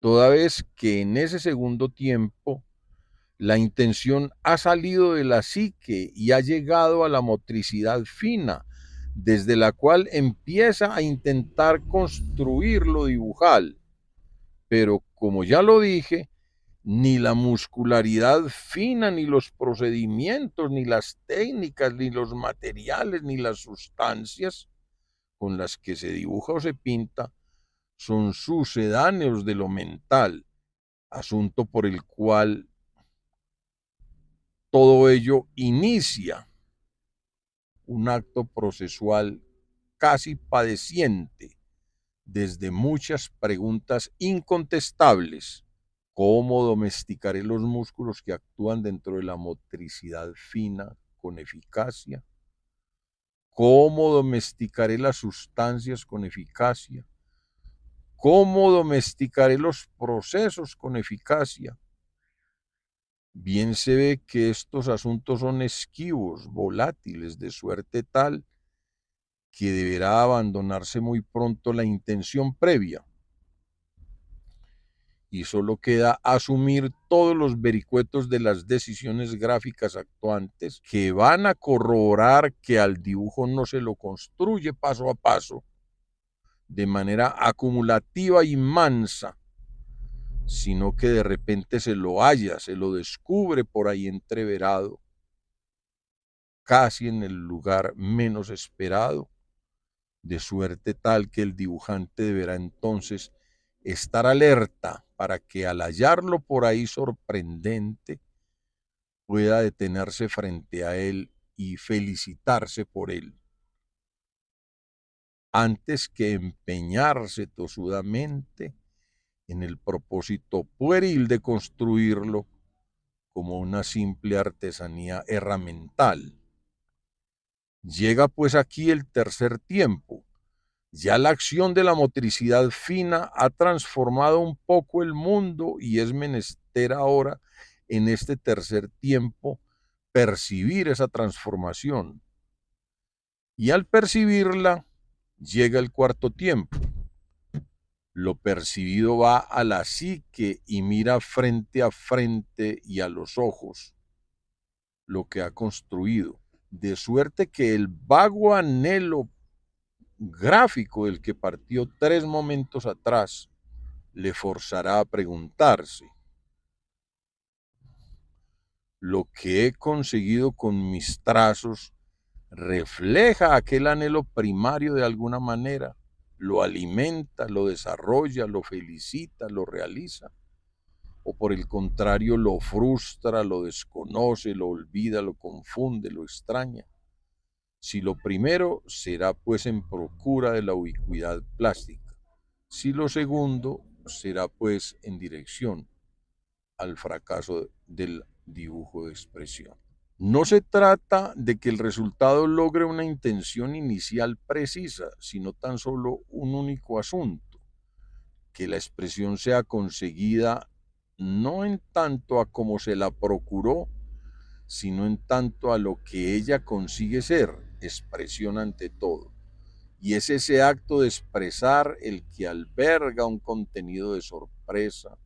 toda vez que en ese segundo tiempo la intención ha salido de la psique y ha llegado a la motricidad fina, desde la cual empieza a intentar construir lo dibujal. Pero como ya lo dije, ni la muscularidad fina, ni los procedimientos, ni las técnicas, ni los materiales, ni las sustancias con las que se dibuja o se pinta son sucedáneos de lo mental, asunto por el cual todo ello inicia un acto procesual casi padeciente desde muchas preguntas incontestables. ¿Cómo domesticaré los músculos que actúan dentro de la motricidad fina con eficacia? ¿Cómo domesticaré las sustancias con eficacia? ¿Cómo domesticaré los procesos con eficacia? Bien se ve que estos asuntos son esquivos, volátiles, de suerte tal que deberá abandonarse muy pronto la intención previa y solo queda asumir todos los vericuetos de las decisiones gráficas actuantes que van a corroborar que al dibujo no se lo construye paso a paso, de manera acumulativa y mansa, sino que de repente se lo halla, se lo descubre por ahí entreverado, casi en el lugar menos esperado, de suerte tal que el dibujante deberá entonces estar alerta para que al hallarlo por ahí sorprendente pueda detenerse frente a él y felicitarse por él, antes que empeñarse tosudamente en el propósito pueril de construirlo como una simple artesanía herramental. Llega pues aquí el tercer tiempo. Ya la acción de la motricidad fina ha transformado un poco el mundo y es menester ahora, en este tercer tiempo, percibir esa transformación. Y al percibirla, llega el cuarto tiempo. Lo percibido va a la psique y mira frente a frente y a los ojos lo que ha construido, de suerte que el vago anhelo gráfico del que partió 3 momentos atrás le forzará a preguntarse: ¿lo que he conseguido con mis trazos refleja aquel anhelo primario de alguna manera? ¿Lo alimenta, lo desarrolla, lo felicita, lo realiza? ¿O por el contrario lo frustra, lo desconoce, lo olvida, lo confunde, lo extraña? Si lo primero, será pues en procura de la ubicuidad plástica. Si lo segundo, será pues en dirección al fracaso del dibujo de expresión. No se trata de que el resultado logre una intención inicial precisa, sino tan solo un único asunto: que la expresión sea conseguida no en tanto a como se la procuró, sino en tanto a lo que ella consigue ser, expresión ante todo. Y es ese acto de expresar el que alberga un contenido de sorpresa,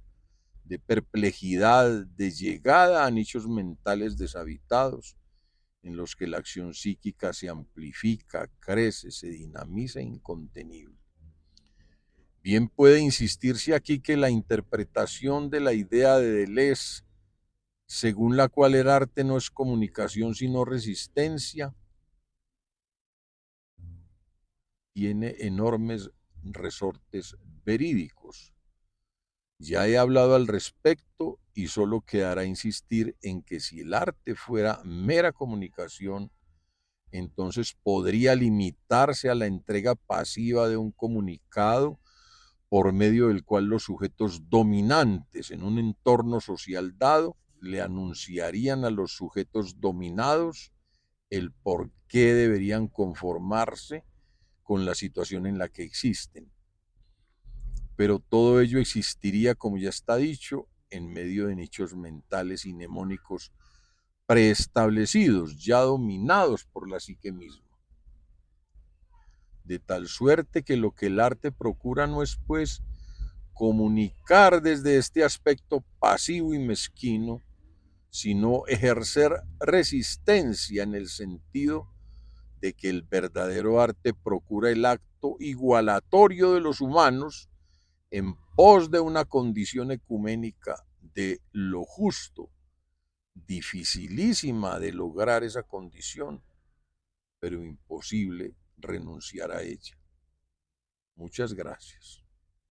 de perplejidad, de llegada a nichos mentales deshabitados, en los que la acción psíquica se amplifica, crece, se dinamiza incontenible. Bien puede insistirse aquí que la interpretación de la idea de Deleuze, según la cual el arte no es comunicación sino resistencia, tiene enormes resortes verídicos. Ya he hablado al respecto y solo quedará insistir en que si el arte fuera mera comunicación, entonces podría limitarse a la entrega pasiva de un comunicado por medio del cual los sujetos dominantes en un entorno social dado le anunciarían a los sujetos dominados el por qué deberían conformarse con la situación en la que existen. Pero todo ello existiría, como ya está dicho, en medio de nichos mentales y mnemónicos preestablecidos, ya dominados por la psique misma. De tal suerte que lo que el arte procura no es, pues, comunicar desde este aspecto pasivo y mezquino, sino ejercer resistencia en el sentido de que el verdadero arte procura el acto igualatorio de los humanos en pos de una condición ecuménica de lo justo, dificilísima de lograr esa condición, pero imposible renunciar a ella. Muchas gracias.